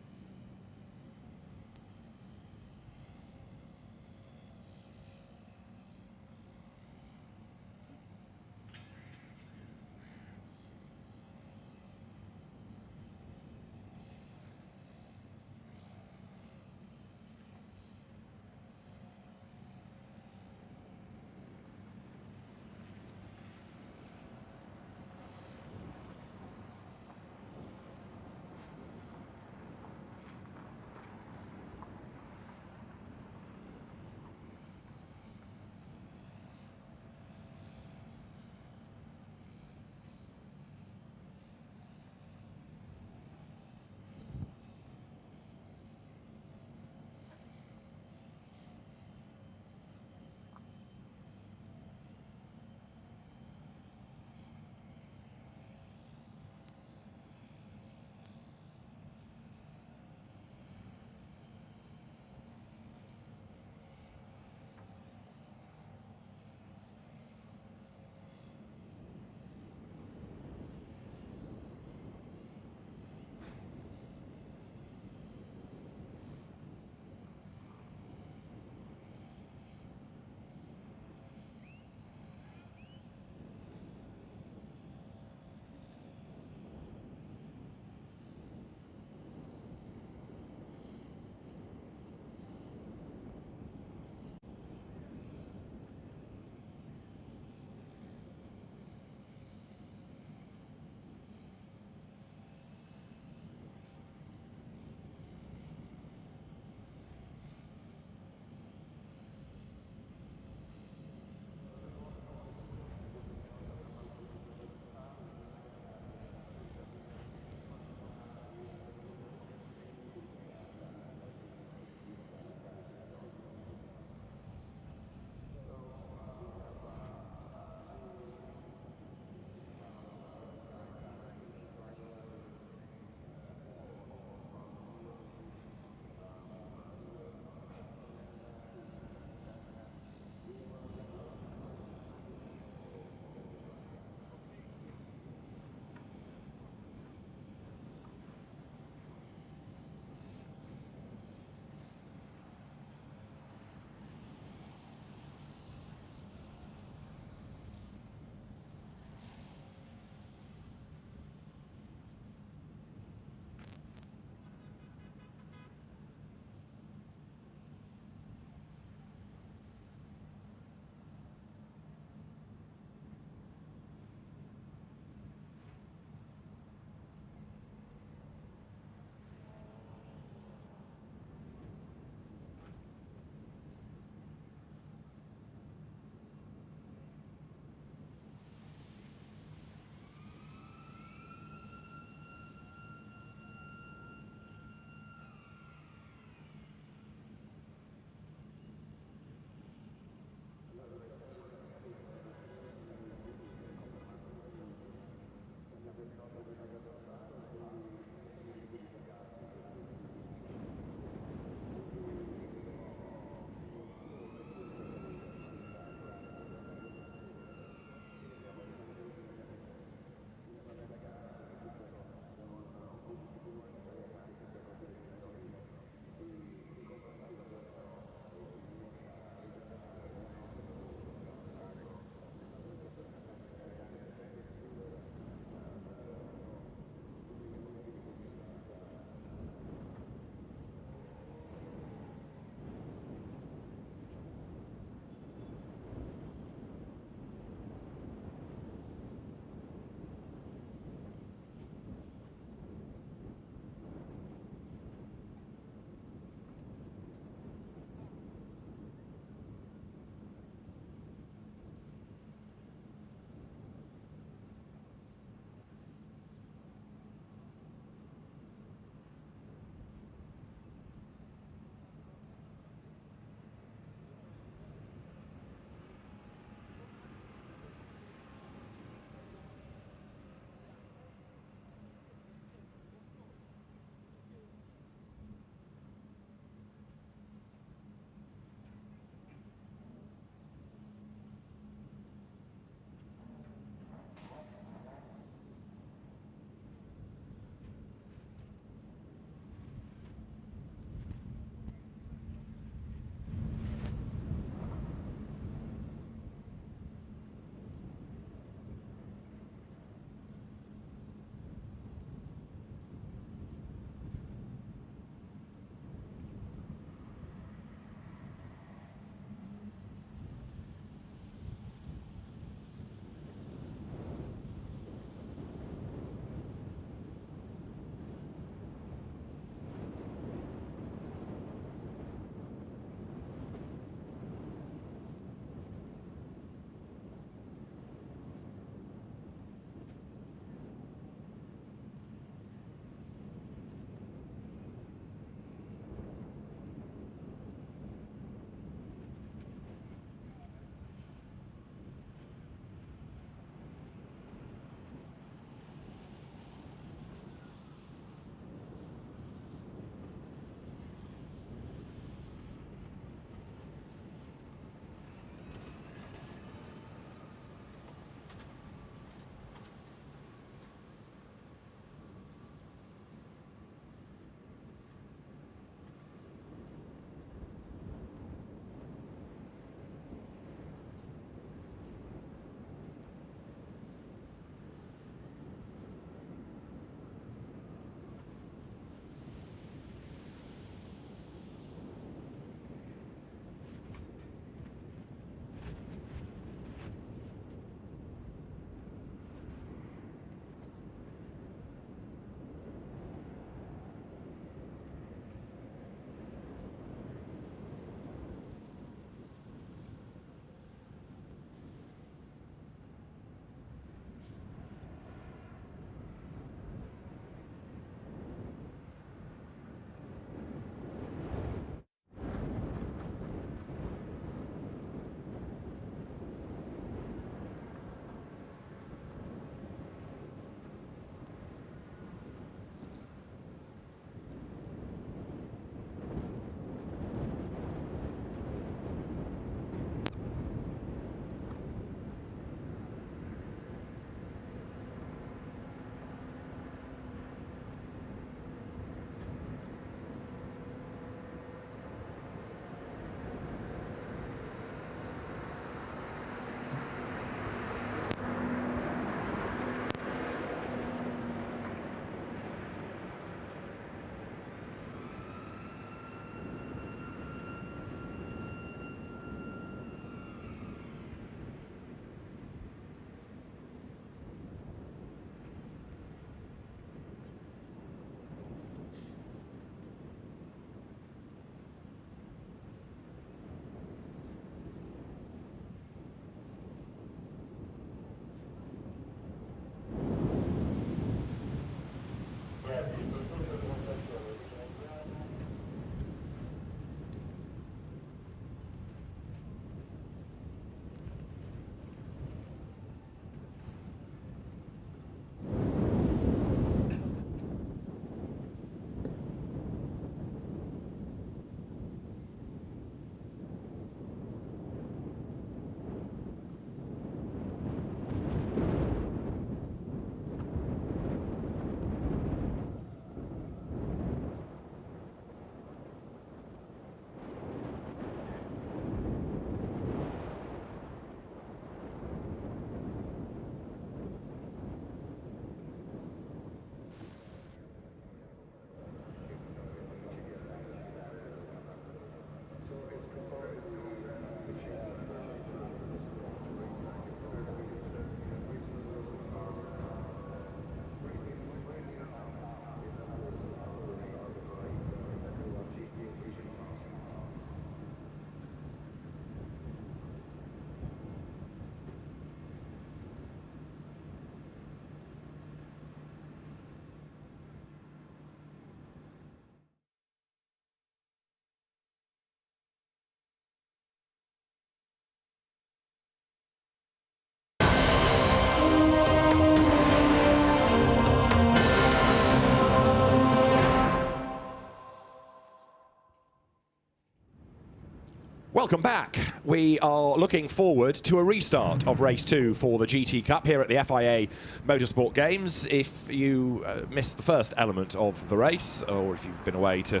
Welcome back. We are looking forward to a restart of Race 2 for the GT Cup here at the FIA Motorsport Games. If you missed the first element of the race, or if you've been away to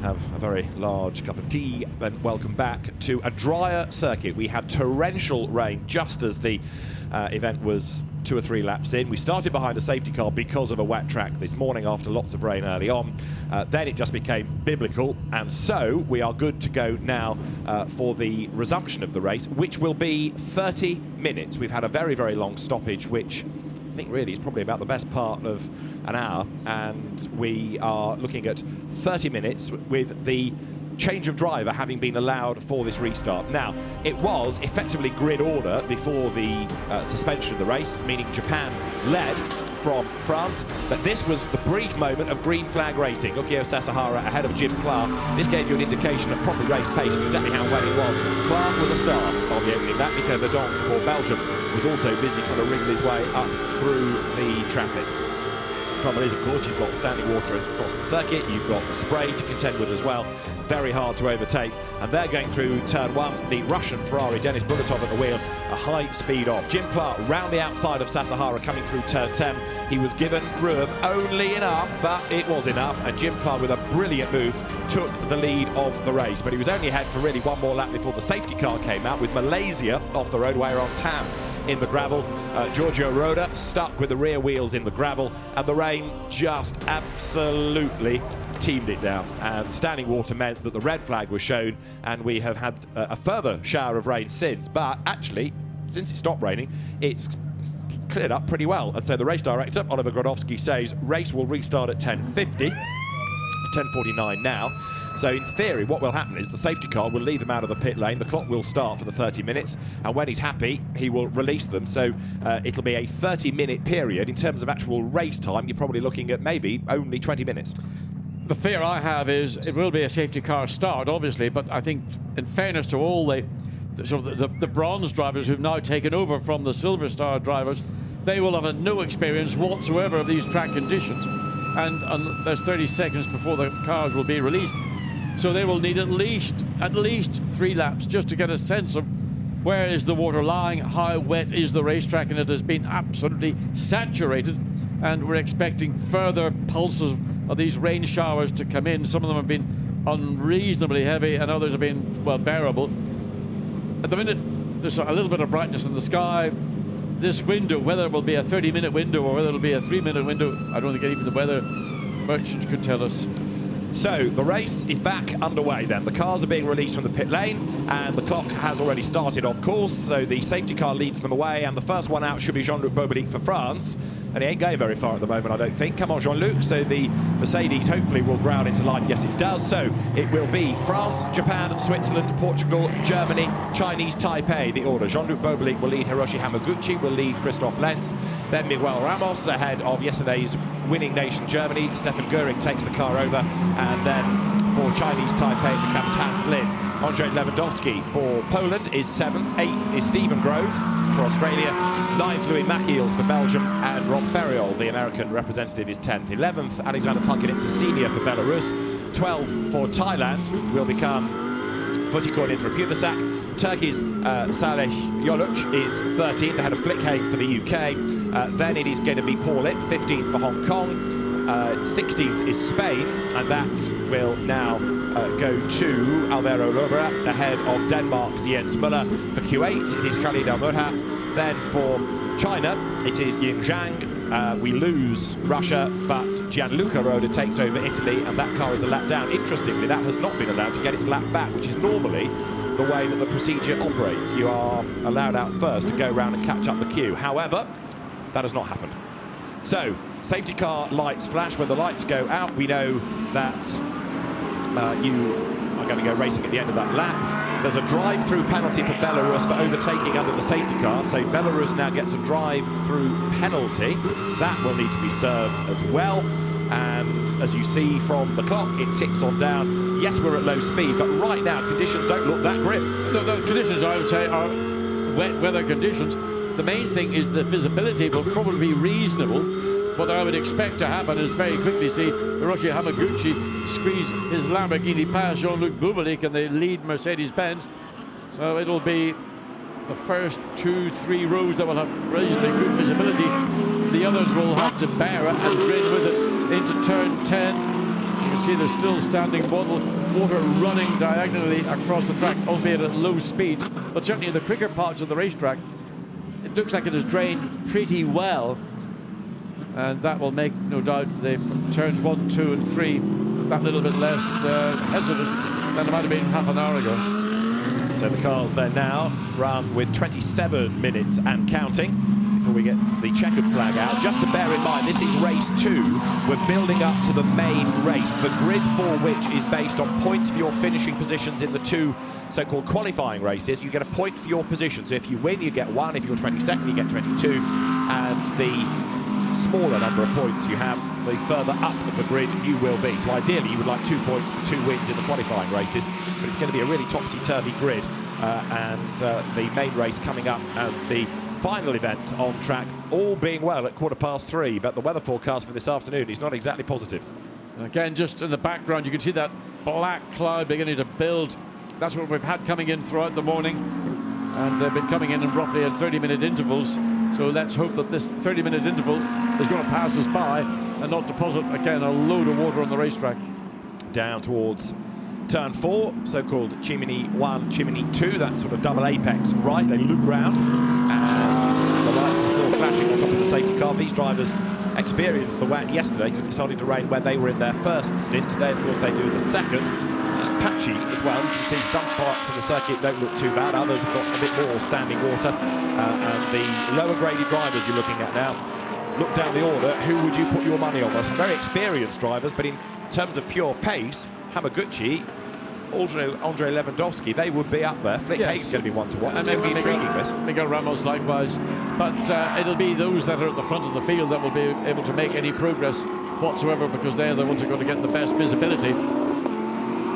have a very large cup of tea, then welcome back to a drier circuit. We had torrential rain just as the event was 2 or 3 laps in. We started behind a safety car because of a wet track this morning after lots of rain early on. Then it just became biblical, and so we are good to go now for the resumption of the race, which will be 30 minutes. We've had a very, very long stoppage, which I think really is probably about the best part of an hour, and we are looking at 30 minutes with the change of driver having been allowed for this restart. Now, it was effectively grid order before the suspension of the race, meaning Japan led from France, but this was the brief moment of green flag racing. Ukio Sasahara ahead of Jim Clark. This gave you an indication of proper race pace and exactly how well it was. Clark was a star on the opening lap. Nico Verdon for Belgium was also busy trying to wriggle his way up through the traffic. Trouble is, of course, you've got standing water across the circuit, you've got the spray to contend with as well, very hard to overtake, and they're going through turn 1, the Russian Ferrari, Denis Bulatov at the wheel, a high speed off. Jim Clark round the outside of Sasahara coming through turn 10. He was given room, only enough, but it was enough, and Jim Clark with a brilliant move took the lead of the race, but he was only ahead for really one more lap before the safety car came out with Malaysia off the roadway on Tam in the gravel. Giorgio Roda stuck with the rear wheels in the gravel, and the rain just absolutely teamed it down, and standing water meant that the red flag was shown, and we have had a further shower of rain since, but actually since it stopped raining it's cleared up pretty well, and so the race director Oliver Grodowski says race will restart at 10:50. It's 10:49 now. So in theory, what will happen is the safety car will lead them out of the pit lane, the clock will start for the 30 minutes, and when he's happy, he will release them. So it'll be a 30-minute period. In terms of actual race time, you're probably looking at maybe only 20 minutes. The fear I have is it will be a safety car start, obviously, but I think in fairness to all the bronze drivers who've now taken over from the Silver Star drivers, they will have had no experience whatsoever of these track conditions, and there's 30 seconds before the cars will be released. So they will need at least 3 laps just to get a sense of where is the water lying, how wet is the racetrack, and it has been absolutely saturated, and we're expecting further pulses of these rain showers to come in. Some of them have been unreasonably heavy and others have been, well, bearable. At the minute, there's a little bit of brightness in the sky. This window, whether it will be a 30-minute window or whether it'll be a 3-minute window, I don't think even the weather merchant could tell us. So the race is back underway then. The cars are being released from the pit lane, and the clock has already started, of course. So the safety car leads them away, and the first one out should be Jean-Luc Bobelic for France. And he ain't going very far at the moment, I don't think. Come on, Jean-Luc. So the Mercedes hopefully will ground into life. Yes, it does. So it will be France, Japan, Switzerland, Portugal, Germany, Chinese Taipei, the order. Jean-Luc Bobelic will lead Hiroshi Hamaguchi, will lead Christoph Lenz. Then Miguel Ramos ahead of yesterday's winning nation Germany. Stefan Göring takes the car over, and then for Chinese Taipei it becomes Hans Lin. Andrzej Lewandowski for Poland is 7th. 8th is Stephen Grove for Australia. 9th Louis Machiels for Belgium, and Rob Ferriol, the American representative, is 10th. 11th Alexander Tukinitsa Senior for Belarus. 12th for Thailand will become Vutikordin for Puvasak. Turkey's Saleh Yoluch is 13th ahead of Flickhagen for the UK. Then it is going to be Paul Litt, 15th for Hong Kong. 16th is Spain, and that will now go to Alvaro Lobera ahead of Denmark's Jens Müller. For Kuwait, it is Khalid Al-Murhaf. Then for China, it is Ying Zhang. We lose Russia, but Gianluca Roda takes over Italy, and that car is a lap down. Interestingly, that has not been allowed to get its lap back, which is normally the way that the procedure operates. You are allowed out first to go around and catch up the queue. However, that has not happened. So, safety car lights flash. When the lights go out, we know that you are going to go racing at the end of that lap. There's a drive-through penalty for Belarus for overtaking under the safety car. So Belarus now gets a drive-through penalty. That will need to be served as well. And as you see from the clock, it ticks on down. Yes, we're at low speed, but right now conditions don't look that grim. The conditions, I would say, are wet weather conditions. The main thing is the visibility will probably be reasonable. What I would expect to happen is very quickly see Hiroshi Hamaguchi squeeze his Lamborghini past Jean-Luc Bobelic and the lead Mercedes-Benz, So it'll be the first 2-3 rows that will have reasonably good visibility. The others will have to bear it and grid with it into turn 10. You can see there's still standing water running diagonally across the track, albeit at low speed. But certainly in the quicker parts of the racetrack, it looks like it has drained pretty well. And that will make, no doubt, from turns 1, 2 and 3 that little bit less hesitant than it might have been half an hour ago. So the cars there now run with 27 minutes and counting before we get the checkered flag out. Just to bear in mind, this is race 2. We're building up to the main race, the grid for which is based on points for your finishing positions in the 2 so-called qualifying races. You get a point for your position. So if you win, you get 1. If you're 22nd, you get 22. And the smaller number of points you have, the further up the grid you will be. So ideally you would like 2 points for 2 wins in the qualifying races, but it's going to be a really topsy-turvy grid, and the main race coming up as the final event on track, all being well at 3:15, but the weather forecast for this afternoon is not exactly positive. Again, just in the background you can see that black cloud beginning to build. That's what we've had coming in throughout the morning, and they've been coming in roughly at 30-minute intervals. So let's hope that this 30-minute interval is going to pass us by and not deposit, again, a load of water on the racetrack. Down towards turn 4, so-called chimney 1, chimney 2, that sort of double apex right. They loop round, and the lights are still flashing on top of the safety car. These drivers experienced the wet yesterday because it started to rain when they were in their first stint. Today, of course, they do the second. Patchy as well. You can see some parts of the circuit don't look too bad. Others have got a bit more standing water. And the lower graded drivers you're looking at now, look down the order, who would you put your money on? There's some very experienced drivers, but in terms of pure pace, Hamaguchi, Andre Lewandowski, they would be up there. Flick Hayes is going to be one to watch. It's going to be intriguing, this. Miguel Ramos likewise. But it'll be those that are at the front of the field that will be able to make any progress whatsoever, because they're the ones who are going to get the best visibility.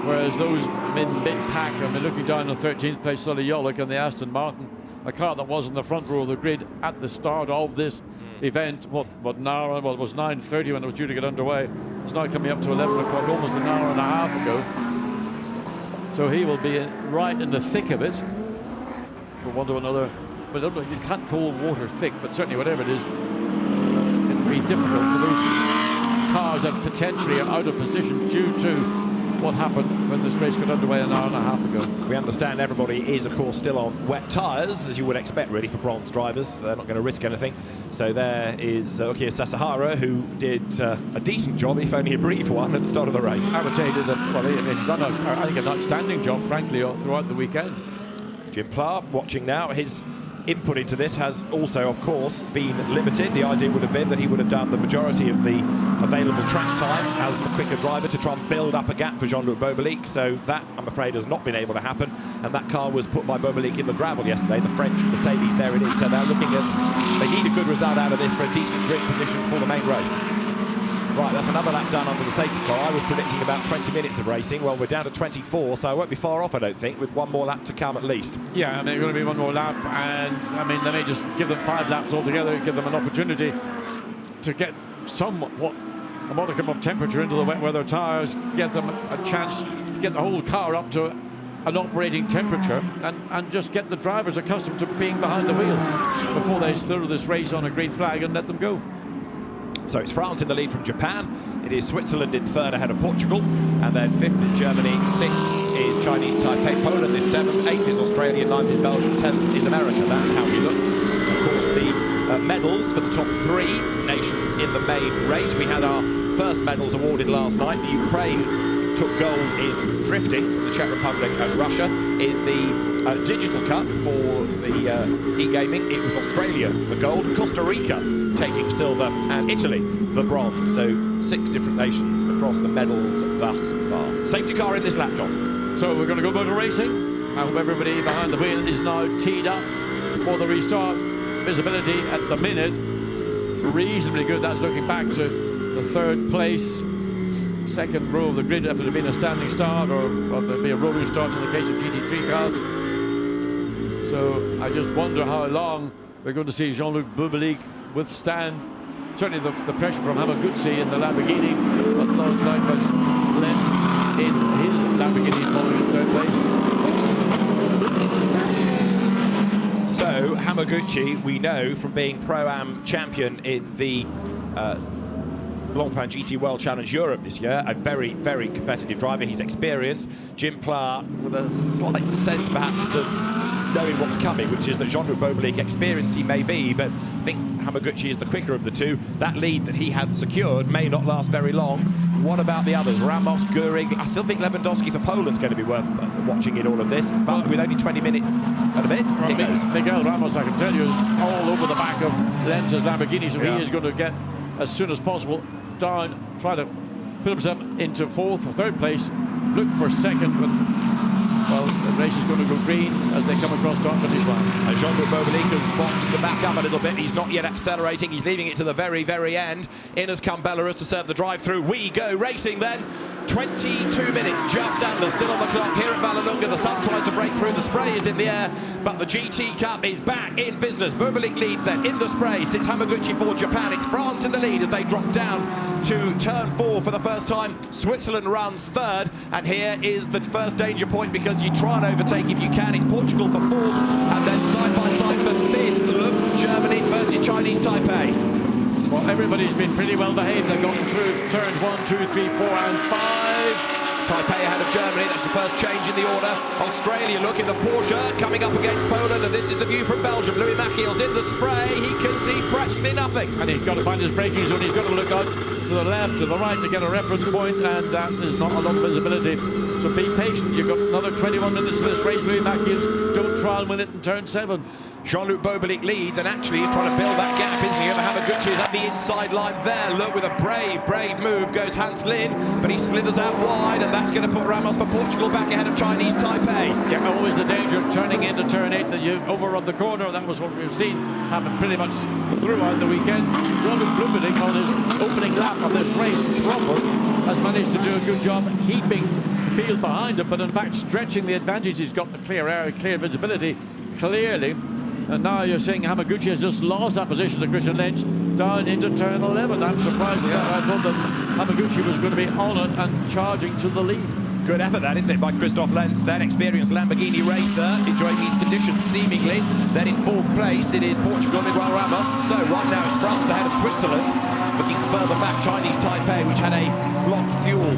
Whereas those mid-pack, and they're looking down on 13th place Sully Yolick and the Aston Martin, a car that was in the front row of the grid at the start of this event. What now? Well, it was 9:30 when it was due to get underway. It's now coming up to 11 o'clock, almost an hour and a half ago. So he will be right in the thick of it, for one to another. But you can't call water thick, but certainly whatever it is, it'll be difficult for those cars that potentially are out of position due to what happened when this race got underway an hour and a half ago. We understand everybody is, of course, still on wet tyres, as you would expect, really, for bronze drivers. They're not going to risk anything. So there is Ukio Sasahara, who did a decent job, if only a brief one, at the start of the race. I would say he did he's done, I think, an outstanding job, frankly, throughout the weekend. Jim Pla, watching now, his input into this has also, of course, been limited. The idea would have been that he would have done the majority of the available track time as the quicker driver to try and build up a gap for Jean-Luc Beaubelique. So that, I'm afraid, has not been able to happen. And that car was put by Beaubelique in the gravel yesterday, the French Mercedes. There it is. So they're looking at, they need a good result out of this for a decent grid position for the main race. Right, that's another lap done under the safety car. I was predicting about 20 minutes of racing. Well, we're down to 24, so I won't be far off, I don't think, with one more lap to come at least. Yeah, I mean, it's going to be one more lap, and I mean, they may just give them 5 laps altogether, give them an opportunity to get somewhat a modicum of temperature into the wet weather tyres, get them a chance to get the whole car up to an operating temperature, and just get the drivers accustomed to being behind the wheel before they throw this race on a green flag and let them go. So it's France in the lead from Japan. It is Switzerland in third ahead of Portugal. And then 5th is Germany, 6th is Chinese Taipei, Poland is 7th, 8th is Australia, 9th is Belgium, 10th is America. That is how we look. Of course, the medals for the top 3 nations in the main race. We had our first medals awarded last night. The Ukraine took gold in drifting from the Czech Republic and Russia. In the Digital Cup for the e-gaming, it was Australia for gold, Costa Rica taking silver, and Italy the bronze. So 6 different nations across the medals thus far. Safety car in this lap, John. So we're going to go motor racing. I hope everybody behind the wheel is now teed up for the restart. Visibility at the minute reasonably good. That's looking back to the 3rd place, 2nd row of the grid after there had been a standing start, or there'd be a rolling start in the case of GT3 cars. So I just wonder how long we're going to see Jean-Luc Beaubelique withstand certainly the pressure from Hamaguchi in the Lamborghini, but likewise Lenz in his Lamborghini following in 3rd place. So Hamaguchi, we know from being Pro-Am champion in the Blancpain GT World Challenge Europe this year, a very, very competitive driver. He's experienced. Jim Pla with a slight sense perhaps of knowing what's coming, which is that Jean-Luc Bobelic, experienced he may be, but I think Hamaguchi is the quicker of the two. That lead that he had secured may not last very long. What about the others? Ramos, Göring. I still think Lewandowski for Poland's going to be worth watching in all of this, but with only 20 minutes and a bit, he goes. Miguel Ramos, I can tell you, is all over the back of Lenz's Lamborghini, so he is going to get, as soon as possible, down, try to put himself into fourth or third place, look for second, but well, the race is going to go green as they come across top finish line. And Jean-Luc Bobelic has boxed the back up a little bit. He's not yet accelerating. He's leaving it to the very, very end. In has come Belarus to serve the drive-through. We go racing then. 22 minutes just under, still on the clock here at Vallelunga. The sun tries to break through, the spray is in the air, but the GT Cup is back in business. Bobelic leads then in the spray, sits Hamaguchi for Japan. It's France in the lead as they drop down to turn 4 for the first time. Switzerland runs third, and here is the first danger point because you try and overtake if you can. It's Portugal for fourth, and then side by side for fifth. Look, Germany versus Chinese Taipei. Well, everybody's been pretty well behaved. They've gone through turns 1, 2, 3, 4 and 5. Taipei ahead of Germany, that's the first change in the order. Australia, look in the Porsche, coming up against Poland, and this is the view from Belgium. Louis Machiel's in the spray, he can see practically nothing. And he's got to find his braking zone, he's got to look out to the left, to the right to get a reference point, and that is not a lot of visibility. So be patient, you've got another 21 minutes of this race. Louis Machiel, don't try and win it in turn 7. Jean-Luc Bobelic leads, and actually he's trying to build that gap, isn't he? Hamaguchi is at the inside line there. Look, with a brave move goes Hans Lin, but he slithers out wide, and that's going to put Ramos for Portugal back ahead of Chinese Taipei. Yeah, always the danger of turning into turn 8 that you overrun the corner. That was what we've seen happen pretty much throughout the weekend. Jean-Luc Bobelic on his opening lap of this race proper has managed to do a good job keeping the field behind him, but in fact stretching the advantage. He's got the clear air, clear visibility, clearly. And now you're seeing Hamaguchi has just lost that position to Christian Lynch down into turn 11. I'm surprised at that. I thought that Hamaguchi was going to be on it and charging to the lead. Good effort that, isn't it, by Christoph Lenz, then experienced Lamborghini racer, enjoying these conditions seemingly. Then in fourth place, it is Portugal, Miguel Ramos. So right now it's France ahead of Switzerland. Looking further back, Chinese Taipei, which had a blocked fuel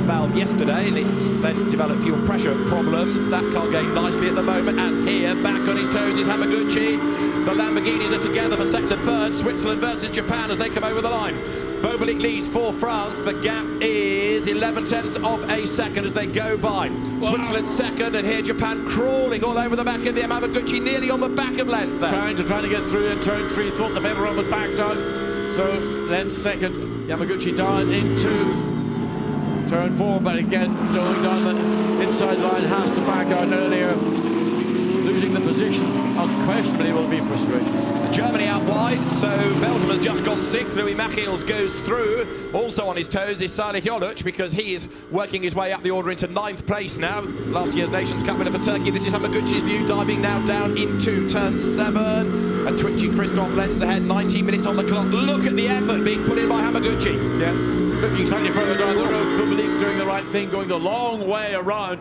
valve yesterday, and it's then developed fuel pressure problems. That car going nicely at the moment, as here, back on his toes is Hamaguchi. The Lamborghinis are together for second and third. Switzerland versus Japan as they come over the line. Bobelic leads for France. The gap is 11/10 of a second as they go by. Switzerland second, and here Japan crawling all over the back of the Hamaguchi, nearly on the back of Lenz there. Trying to get through in turn 3, thought the better one would back down. So Lenz second, Hamaguchi down into turn 4, but again going down the inside line, has to back out earlier. Losing the position unquestionably will be frustrating. Germany out wide, so Belgium has just gone 6th. Louis Machiels goes through. Also on his toes is Salih Yoluc, because he is working his way up the order into 9th place now. Last year's Nations Cup winner for Turkey. This is Hamaguchi's view, diving now down into turn 7. A twitchy Christoph Lenz ahead, 19 minutes on the clock. Look at the effort being put in by Hamaguchi. Yeah, looking slightly further down the road. Bobelic doing the right thing, going the long way around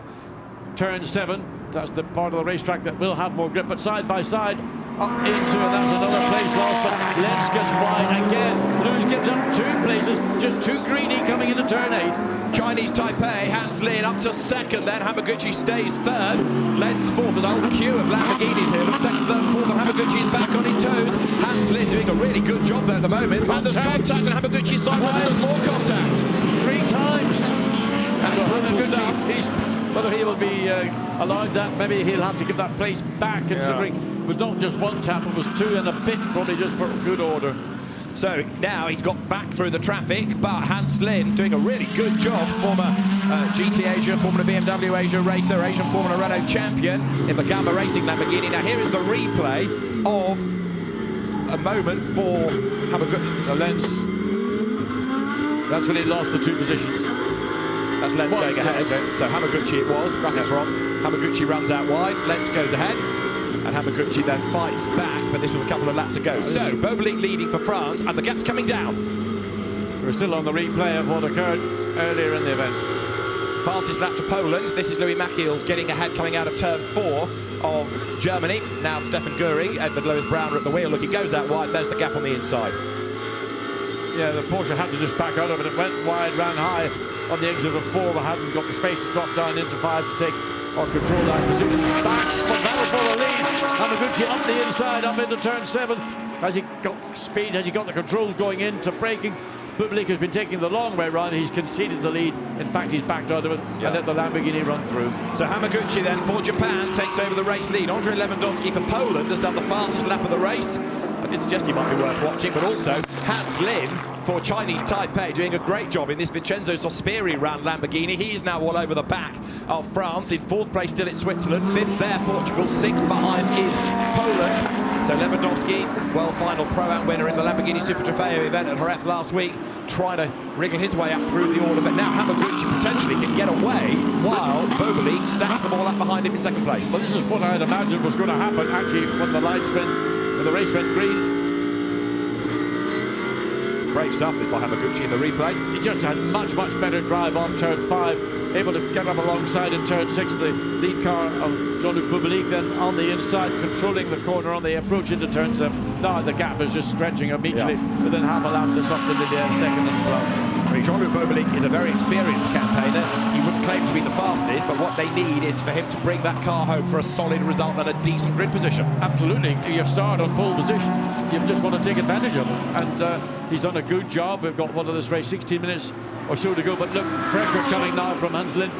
turn 7. That's the part of the racetrack that will have more grip, but side by side up into, and that's another place lost, but Lenz gets wide again. Lewis gives up 2 places, just too greedy coming into turn 8. Chinese Taipei, Hans Lin up to second, then Hamaguchi stays third. Lenz fourth. There's a whole queue of Lamborghinis here. Look, second, third, fourth, and Hamaguchi is back on his toes. Hans Lin doing a really good job there at the moment. And there's contact, and Hamaguchi's sideways, there's more contact. 3 times. That's brutal stuff. Whether he will be allowed that, maybe he'll have to give that place back, considering it was not just 1 tap, it was 2 and a bit, probably just for good order. So now he's got back through the traffic, but Hans Lin doing a really good job. Former GT Asia, former BMW Asia racer, Asian Formula Renault champion in the Gamma Racing Lamborghini. Now here is the replay of a moment for Hamaguchi. Lenz, that's when he lost the 2 positions. That's Lenz going ahead. So Hamaguchi it was, that's wrong. Hamaguchi runs out wide, Lenz goes ahead, and Hamaguchi then fights back, but this was a couple of laps ago. So Bobelic leading for France, and the gap's coming down. So we're still on the replay of what occurred earlier in the event. Fastest lap to Poland. This is Louis Machiels getting ahead coming out of turn 4 of Germany. Now Stefan Göring, Edward Lewis-Browner at the wheel. Look, he goes out wide. There's the gap on the inside. Yeah, the Porsche had to just back out of it. It went wide, ran high on the exit of 4, but hadn't got the space to drop down into 5 to take or control that position. Back for battle for the lead. Hamaguchi up the inside, up into turn 7. Has he got speed? Has he got the control going into braking? Bublik has been taking the long way round. He's conceded the lead. In fact, he's backed out of it and let the Lamborghini run through. So Hamaguchi then for Japan takes over the race lead. Andrzej Lewandowski for Poland has done the fastest lap of the race. I did suggest he might be worth watching, but also Hans Lin for Chinese Taipei doing a great job in this Vincenzo Sospiri round Lamborghini. He is now all over the back of France. In 4th place still at Switzerland, 5th there Portugal, 6th behind is Poland. So Lewandowski, well, final Pro-Am winner in the Lamborghini Super Trofeo event at Jerez last week, trying to wriggle his way up through the order, but now Hamaguchi potentially can get away while Boboli stacks the ball up behind him in 2nd place. Well, this is what I'd imagined was going to happen actually when the lights went, when the race went green. Brave stuff this by Hamaguchi in the replay. He just had much better drive off turn 5, able to get up alongside in turn 6, the lead car of Jean-Luc Bublik, then on the inside controlling the corner on the approach into turn 7. Now the gap is just stretching immediately within half a lap. That's up to the 2nd and plus. Jean-Luc Bublik is a very experienced campaigner. He wouldn't claim to be the fastest, but what they need is for him to bring that car home for a solid result and a decent grid position. Absolutely. You start on pole position, you just want to take advantage of it, and he's done a good job. We've got one of this race, 16 minutes or so to go, but look, pressure coming now from Hans Lind.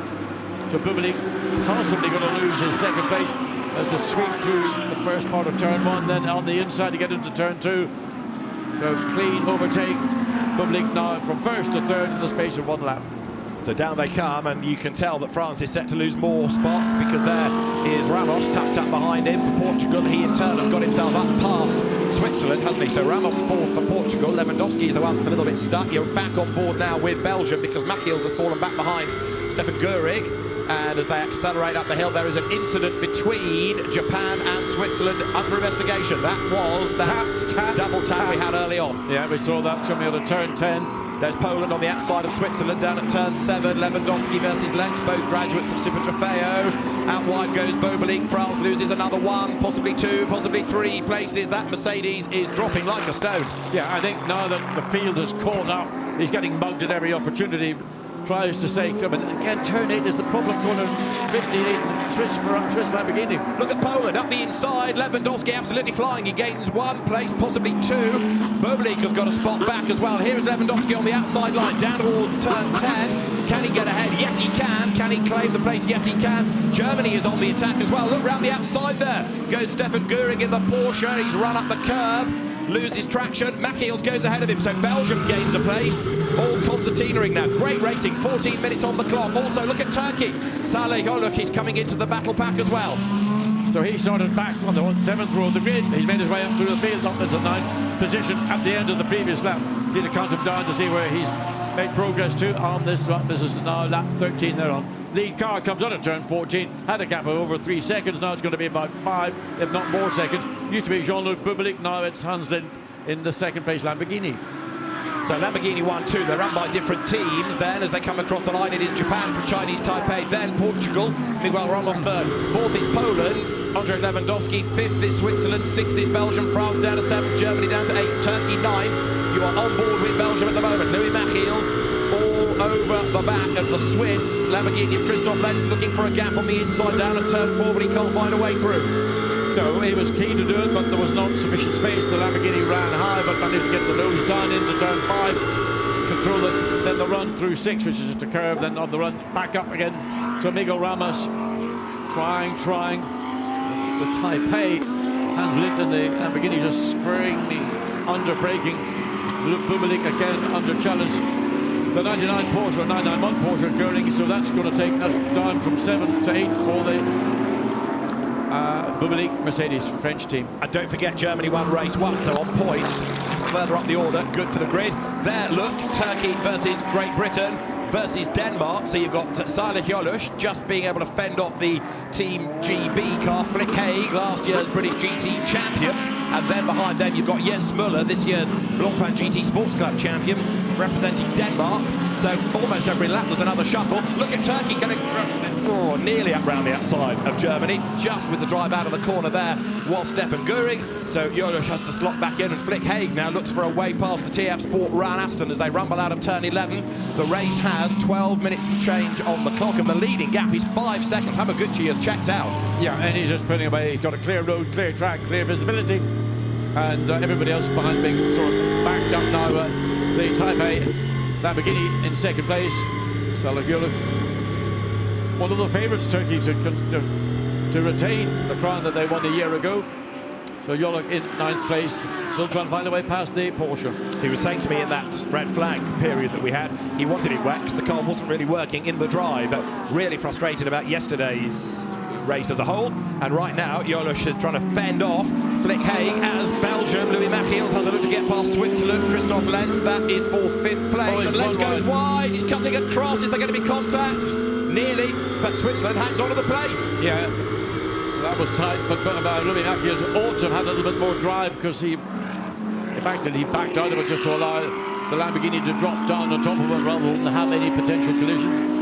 So Bublik possibly going to lose his 2nd place as the sweep through the first part of turn 1, then on the inside to get into turn 2. So clean overtake. Bublik now from 1st to 3rd in the space of 1 lap. So down they come, and you can tell that France is set to lose more spots because there is Ramos tucked up behind him for Portugal. He in turn has got himself up past Switzerland, hasn't he? So Ramos 4th for Portugal. Lewandowski is the one that's a little bit stuck. You're back on board now with Belgium because Machiels has fallen back behind Stefan Göring. And as they accelerate up the hill, there is an incident between Japan and Switzerland under investigation. That was that double tap we had early on. Yeah, we saw that coming out of turn 10. There's Poland on the outside of Switzerland down at turn 7. Lewandowski versus Lent, both graduates of Super Trofeo. Out wide goes Boboli. France loses another 1, possibly 2, possibly 3 places. That Mercedes is dropping like a stone. Yeah, I think now that the field has caught up, he's getting mugged at every opportunity. Tries to stay coming. Again, turn 8 is the problem, corner 58, Swiss Lamborghini. Look at Poland up the inside. Lewandowski absolutely flying. He gains 1 place, possibly 2. Boblik has got a spot back as well. Here is Lewandowski on the outside line, down towards turn 10. Can he get ahead? Yes, he can. Can he claim the place? Yes, he can. Germany is on the attack as well. Look round the outside there. Goes Stefan Göring in the Porsche. He's run up the curb. Loses traction. Machiels goes ahead of him, so Belgium gains a place. All concertinaing now. Great racing, 14 minutes on the clock. Also, look at Turkey. Saleh, oh look, he's coming into the battle pack as well. So he started back on the 7th row of the grid. He's made his way up through the field, up into 9th position at the end of the previous lap. Need to count him down to see where he's made progress to on this lap. This is now lap 13 they're on. Lead car comes on at turn 14, had a gap of over 3 seconds, now it's going to be about 5, if not more seconds. Used to be Jean-Luc Bublik, now it's Hans Lind in the 2nd place Lamborghini. So Lamborghini 1-2, they're run by different teams. Then as they come across the line, it is Japan from Chinese Taipei, then Portugal. Miguel Ramos 3rd. 4th is Poland, Andrzej Lewandowski. 5th is Switzerland, 6th is Belgium, France down to 7th, Germany down to 8th, Turkey 9th. You are on board with Belgium at the moment. Louis Machiels all over the back of the Swiss Lamborghini of Christoph Lenz, looking for a gap on the inside down at turn 4, but he can't find a way through. No, he was keen to do it, but there was not sufficient space. The Lamborghini ran high, but managed to get the nose down into turn 5. Control it, then the run through 6, which is just a curve, then on the run back up again. So Miguel Ramos trying. The Taipei, Hans Lind and the Lamborghini just squaring the under braking. Bublik again under challenge. The 99 Porsche, or 991 Porsche Göring, so that's going to take us down from 7th to 8th for the Bublik Mercedes French team. And don't forget, Germany won race 1, so on points. Further up the order, good for the grid. There, look, Turkey versus Great Britain versus Denmark. So you've got Saleh Yolush just being able to fend off the Team GB car, Flick Haig, last year's British GT champion. And then behind them, you've got Jens Müller, this year's Blancpain GT Sports Club champion, representing Denmark. So almost every lap there's another shuffle. Look at Turkey getting nearly up round the outside of Germany, just with the drive out of the corner there was Stefan Göring. So Jolosch has to slot back in, and Flick Haig now looks for a way past the TF Sport Ran Aston as they rumble out of turn 11. The race has 12 minutes and change on the clock, and the leading gap is 5 seconds. Hamaguchi has checked out. Yeah, and he's just pulling away. He's got a clear road, clear track, clear visibility, and everybody else behind being sort of backed up now. The Taipei Lamborghini in second place. Salagula, one of the favourites, Turkey, to retain the crown that they won a year ago. So Joloch in 9th place, still trying to find a way past the Porsche. He was saying to me in that red flag period that we had, he wanted it wet because the car wasn't really working in the dry, but really frustrated about yesterday's race as a whole. And right now, Jolosch is trying to fend off Flick Haig as Belgium. Louis Machiels has a look to get past Switzerland. Christoph Lenz, that is for 5th place. And Lenz goes wide. He's cutting across. Is there going to be contact? Nearly, but Switzerland hangs on to the place. Yeah, that was tight, but Louis Machiels ought to have had a little bit more drive, because he backed out of it just to allow the Lamborghini to drop down on top of it rather than have any potential collision.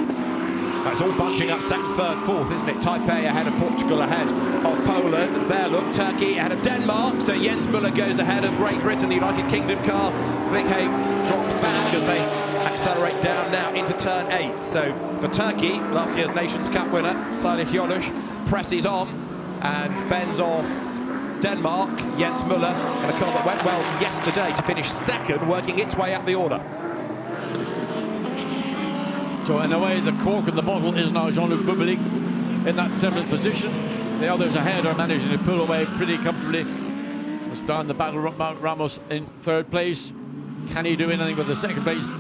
It's all bunching up 2nd, 3rd, 4th, isn't it? Taipei ahead of Portugal, ahead of Poland. There, look, Turkey ahead of Denmark. So Jens Müller goes ahead of Great Britain, the United Kingdom car. Flick Haig dropped back as they accelerate down now into turn 8. So for Turkey, last year's Nations Cup winner, Salih Jolosch, presses on and fends off Denmark, Jens Müller, in a car that went well yesterday to finish 2nd, working its way up the order. So in a way, the cork in the bottle is now Jean-Luc Bublik in that 7th position. The others ahead are managing to pull away pretty comfortably. It's down the battle. Ramos in 3rd place. Can he do anything with the 2nd place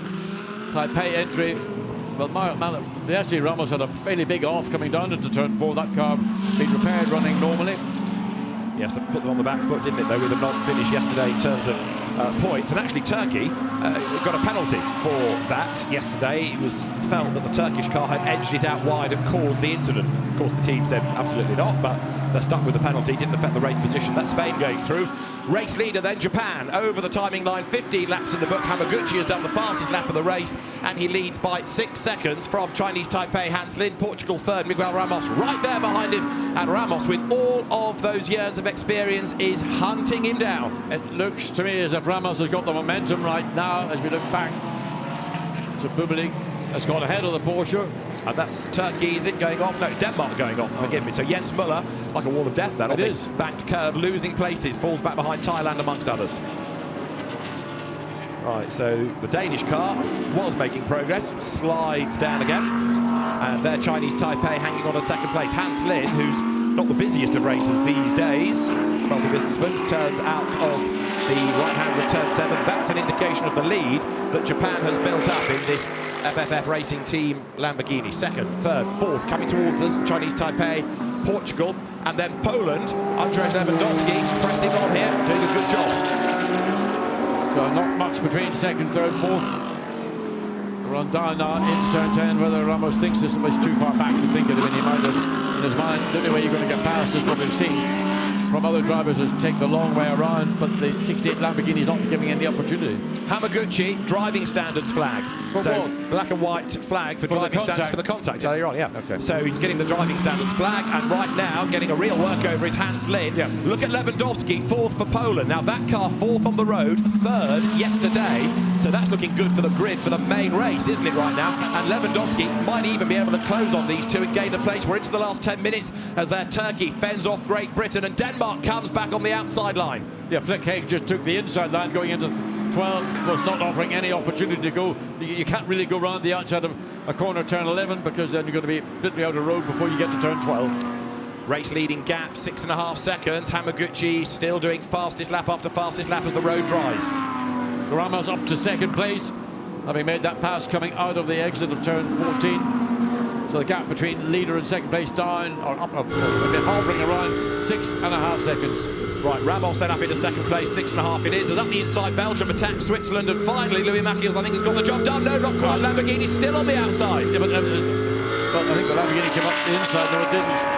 Taipei entry? Well, actually Ramos had a fairly big off coming down into turn 4. That car being repaired, running normally. Yes, they put them on the back foot, didn't it, though, with a non-finish yesterday in terms of points. And actually, Turkey got a penalty for that yesterday. It was felt that the Turkish car had edged it out wide and caused the incident. Of course, the team said absolutely not, but they're stuck with the penalty. Didn't affect the race position. That's Spain going through. Race leader then Japan over the timing line, 15 laps in the book. Hamaguchi has done the fastest lap of the race, and he leads by 6 seconds from Chinese Taipei Hans Lin. Portugal 3rd, Miguel Ramos right there behind him, and Ramos, with all of those years of experience, is hunting him down. It looks to me as if Ramos has got the momentum right now as we look back. So Bublik has got ahead of the Porsche. And that's Turkey, is it going off? No, it's Denmark going off, forgive me. So Jens Müller, like a wall of death, that on the banked curve, losing places, falls back behind Thailand amongst others. Right, so the Danish car was making progress, slides down again. And there, Chinese Taipei hanging on to 2nd place. Hans Lin, who's not the busiest of racers these days, wealthy businessman, turns out of the right-hand of turn 7. That's an indication of the lead that Japan has built up in this FFF Racing Team Lamborghini. 2nd, 3rd, 4th coming towards us. Chinese Taipei, Portugal, and then Poland. Andrzej Lewandowski pressing on here, doing a good job. So not much between 2nd, 3rd, 4th. Run down now into turn 10. Whether Ramos thinks this was too far back to think of it, he might have in his mind. The only way you're going to get past is what we've seen from other drivers is take the long way around, but the 68 Lamborghini is not giving any opportunity. Hamaguchi, driving standards flag. So black and white flag for driving standards for the contact earlier on, yeah. Okay. So he's getting the driving standards flag, and right now getting a real workover is Hans Lin. Yeah. Look at Lewandowski, 4th for Poland. Now that car 4th on the road, 3rd yesterday. So that's looking good for the grid for the main race, isn't it, right now? And Lewandowski might even be able to close on these two and gain a place. We're into the last 10 minutes as their Turkey fends off Great Britain, and Denmark comes back on the outside line. Yeah, Flick Haig just took the inside line going into 12, was not offering any opportunity to go. You can't really go around the outside of a corner turn 11, because then you're going to be a bit out of road before you get to turn 12. Race leading gap, 6.5 seconds. Hamaguchi still doing fastest lap after fastest lap as the road dries. Ramos up to 2nd place, having made that pass coming out of the exit of turn 14. So the gap between leader and 2nd place down, or up, they're hovering around 6.5 seconds. Right, Ramos then up into 2nd place, 6.5 it is. As up the inside, Belgium attacks Switzerland, and finally Louis Machiels, I think, has got the job done. No, not quite. Lamborghini's still on the outside. Yeah, but I think the Lamborghini came up the inside. No, it didn't.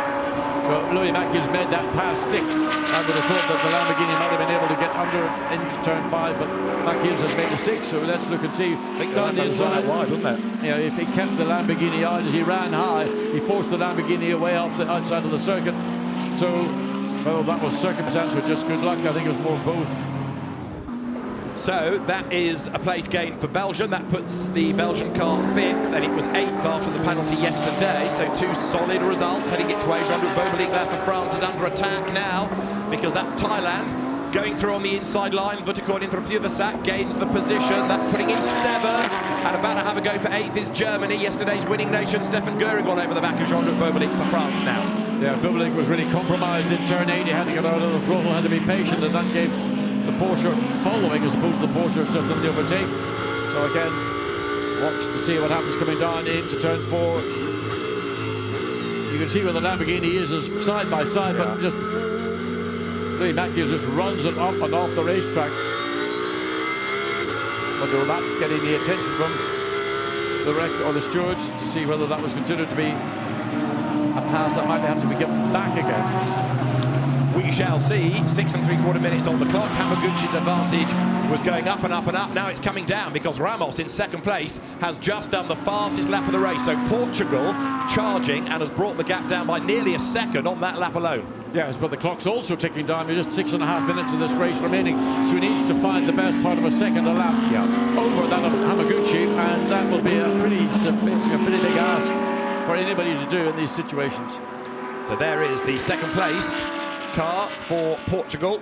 So Louis Mackey's made that pass stick. I would have thought that the Lamborghini might have been able to get under into turn 5, but Mackey's has made a stick. So let's look and see. I think down the inside, wide, wasn't it? You know, if he kept the Lamborghini out as he ran high, he forced the Lamborghini away off the outside of the circuit. So, well, that was circumstance or just good luck. I think it was more both. So that is a place gain for Belgium. That puts the Belgian car 5th, and it was 8th after the penalty yesterday. So 2 solid results heading its way. Jean-Luc Bobelic there for France is under attack now, because that's Thailand going through on the inside line. Vutakorn Inthrapuvasak gains the position. That's putting him 7th, and about to have a go for 8th is Germany. Yesterday's winning nation, Stefan Göring, all over the back of Jean-Luc Bobelic for France now. Yeah, Bobelic was really compromised in turn 8. He had to get out of the throttle, had to be patient, and that gave the Porsche following as opposed to the Porsche just on the overtake. So again, watch to see what happens coming down into turn 4. You can see where the Lamborghini is side by side, but just Louis Mackey just runs it up and off the racetrack. But they're not getting the attention from the wreck or the stewards to see whether that was considered to be a pass that might have to be given back again. We shall see. 6 3/4 minutes on the clock. Hamaguchi's advantage was going up and up and up. Now it's coming down because Ramos in 2nd place has just done the fastest lap of the race. So Portugal charging and has brought the gap down by nearly a second on that lap alone. Yes, but the clock's also ticking down. We're just 6.5 minutes of this race remaining. So he needs to find the best part of a second a lap over that of Hamaguchi, and that will be a pretty big ask for anybody to do in these situations. So there is the 2nd placed car for Portugal,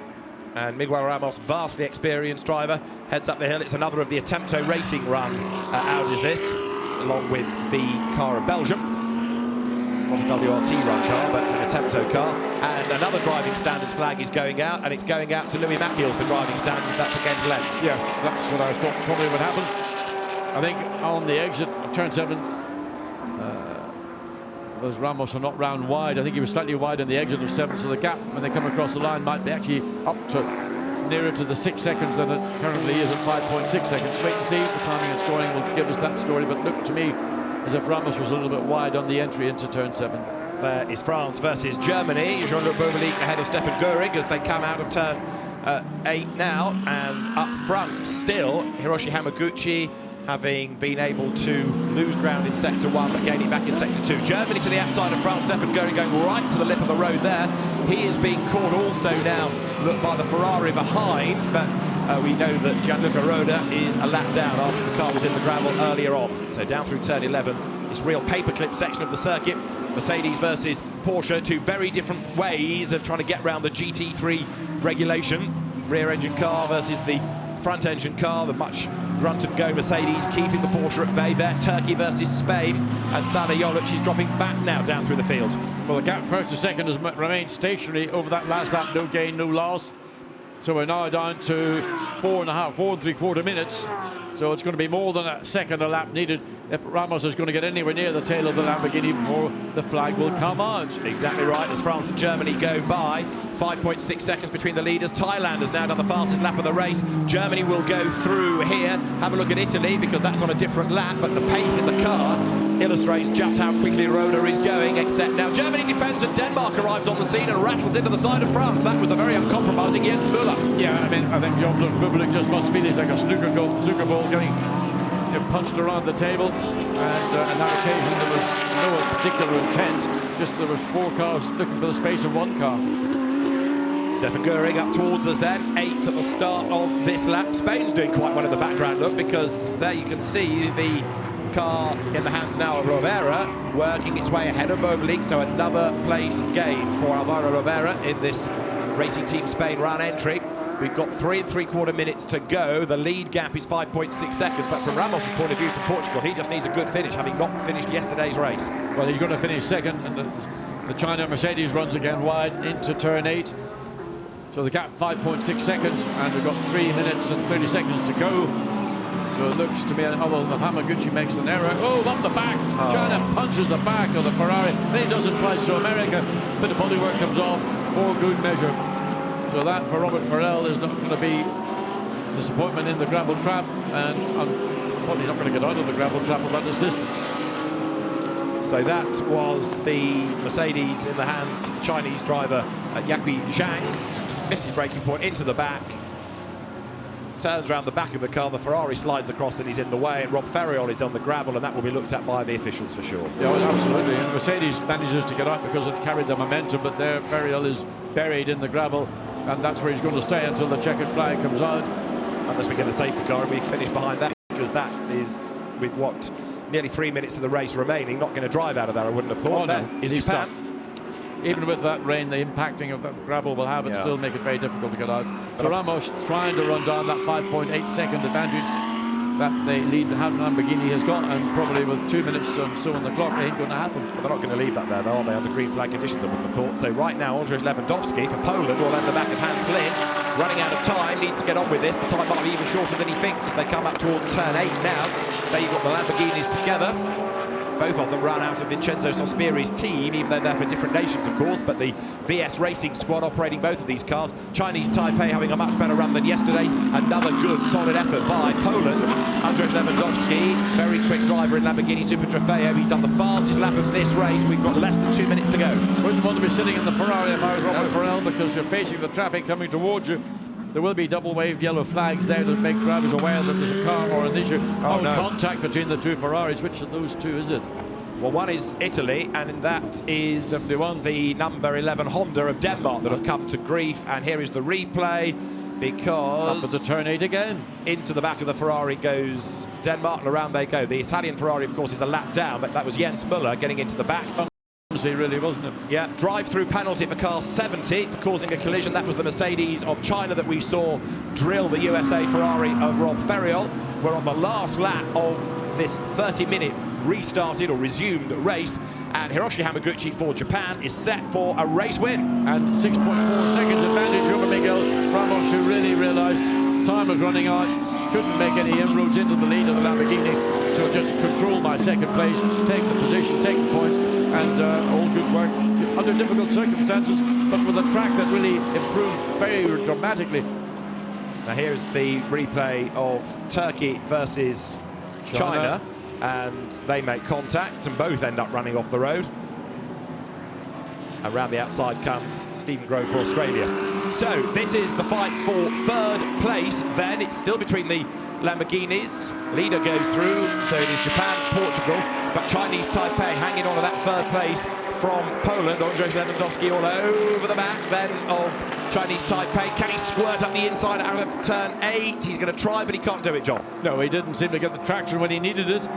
and Miguel Ramos, vastly experienced driver, heads up the hill. It's another of the Attempto Racing run Audis this, along with the car of Belgium. Not a WRT run car, but an Attempto car. And another driving standards flag is going out, and it's going out to Louis Mackey for driving standards. That's against Lens. Yes, that's what I thought probably would happen. I think on the exit of turn 7, those Ramos are not round wide. I think he was slightly wide on the exit of 7, so the gap when they come across the line might be actually up to nearer to the 6 seconds than it currently is at 5.6 seconds. Wait and see. The timing and scoring will give us that story, but look to me as if Ramos was a little bit wide on the entry into turn 7. There is France versus Germany. Jean-Luc Bobelic ahead of Stefan Göring as they come out of turn 8 now, and up front still Hiroshi Hamaguchi, having been able to lose ground in sector 1 but gaining back in sector 2. Germany to the outside of France. Stefan Göring going right to the lip of the road there. He is being caught also now, look, by the Ferrari behind, but we know that Gianluca Roda is a lap down after the car was in the gravel earlier on. So down through turn 11, this real paperclip section of the circuit. Mercedes versus Porsche, 2 very different ways of trying to get around the GT3 regulation. Rear engine car versus the front engine car, the much grunt and go Mercedes keeping the Porsche at bay there. Turkey versus Spain, and Sana Jolic is dropping back now down through the field. Well, the gap 1st to 2nd has remained stationary over that last lap, no gain, no loss. So we're now down to 4 3/4 minutes. So it's going to be more than a second a lap needed if Ramos is going to get anywhere near the tail of the Lamborghini before the flag will come out. Exactly right, as France and Germany go by. 5.6 seconds between the leaders. Thailand has now done the fastest lap of the race. Germany will go through here. Have a look at Italy, because that's on a different lap, but the pace in the car illustrates just how quickly Roda is going, except now Germany defends and Denmark arrives on the scene and rattles into the side of France. That was a very uncompromising Jens Müller. Yeah, I mean, I think Jean-Luc Bobelic just must feel he's like a snooker ball getting punched around the table, and on that occasion there was no particular intent, just there was 4 cars looking for the space of 1 car. Stefan Göring up towards us then, 8th at the start of this lap. Spain's doing quite well in the background, look, because there you can see the car in the hands now of Robera, working its way ahead of Bobelic, so another place gained for Alvaro Robera in this Racing Team Spain run entry. We've got 3 3/4 minutes to go. The lead gap is 5.6 seconds, but from Ramos' point of view from Portugal, he just needs a good finish, having not finished yesterday's race. Well, he's going to finish 2nd, and the China Mercedes runs again wide into turn 8. So the gap 5.6 seconds, and we've got 3 minutes and 30 seconds to go. So it looks to me, although the Hamaguchi makes an error. Oh, up the back! China punches the back of the Ferrari. Then he does it twice to America. A bit of bodywork comes off for good measure. So that for Robert Farrell is not going to be a disappointment in the gravel trap, and I'm probably not going to get out of the gravel trap without assistance. So that was the Mercedes in the hands of the Chinese driver, Yakui Zhang. Missed his braking point into the back. Turns around the back of the car, the Ferrari slides across and he's in the way, and Rob Ferriol is on the gravel, and that will be looked at by the officials for sure. Yeah, well, absolutely. And Mercedes manages to get up because it carried the momentum, but there Ferriol is buried in the gravel, and that's where he's going to stay until the checkered flag comes out. Unless we get a safety car and we finish behind that, because that is, with what, nearly 3 minutes of the race remaining, not going to drive out of there, I wouldn't have thought. Oh, no. Is Japan. Even with that rain, the impacting of that gravel will have it still make it very difficult to get out. So Ramos trying to run down that 5.8 second advantage that the lead Lamborghini has got, and probably with 2 minutes and so on the clock, it ain't going to happen. But they're not going to leave that there, though, are they, under green flag conditions, I wouldn't have thought. So right now, Andrzej Lewandowski for Poland, all over the back of Hans Lin, running out of time, needs to get on with this. The time might be even shorter than he thinks. They come up towards turn 8 now. There you've got the Lamborghinis together. Both of them run out of Vincenzo Sospiri's team, even though they're for different nations, of course, but the VS Racing squad operating both of these cars. Chinese Taipei having a much better run than yesterday. Another good, solid effort by Poland. Andrzej Lewandowski, very quick driver in Lamborghini Super Trofeo. He's done the fastest lap of this race. We've got less than 2 minutes to go. Wouldn't want to be sitting in the Ferrari if I was Robert Ferrell, because you're facing the traffic coming towards you. There will be double-waved yellow flags there to make drivers aware that there's a car or an issue. Contact between the two Ferraris. Which of those two is it? Well, one is Italy, and that is 71. The number 11 Honda of Denmark that have come to grief. And here is the replay, because... Up at the turn 8 again. Into the back of the Ferrari goes Denmark, and around they go. The Italian Ferrari, of course, is a lap down, but that was Jens Müller getting into the back. Really, wasn't it? Yeah, drive-through penalty for car 70 for causing a collision. That was the Mercedes of China that we saw drill the USA Ferrari of Rob Ferriol. We're on the last lap of this 30-minute restarted or resumed race, and Hiroshi Hamaguchi for Japan is set for a race win. And 6.4 seconds advantage over Miguel Ramos, who really realised time was running out, couldn't make any inroads into the lead of the Lamborghini, so just control my second place, take the position, take the points, and all good work under difficult circumstances, but with a track that really improved very dramatically. Now here's the replay of Turkey versus China, and they make contact and both end up running off the road. Around the outside comes Stephen Grove for Australia. So this is the fight for third place then. It's still between the Lamborghinis. Leader goes through, so it is Japan, Portugal, but Chinese Taipei hanging on to that third place from Poland. Andrzej Lewandowski all over the back then of Chinese Taipei. Can he squirt up the inside out of turn 8? He's going to try, but he can't do it, John. No, he didn't seem to get the traction when he needed it.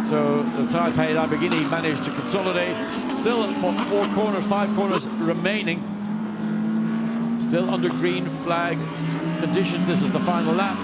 So the Taipei Lamborghini managed to consolidate. Still, what, 5 corners remaining. Still under green flag conditions. This is the final lap.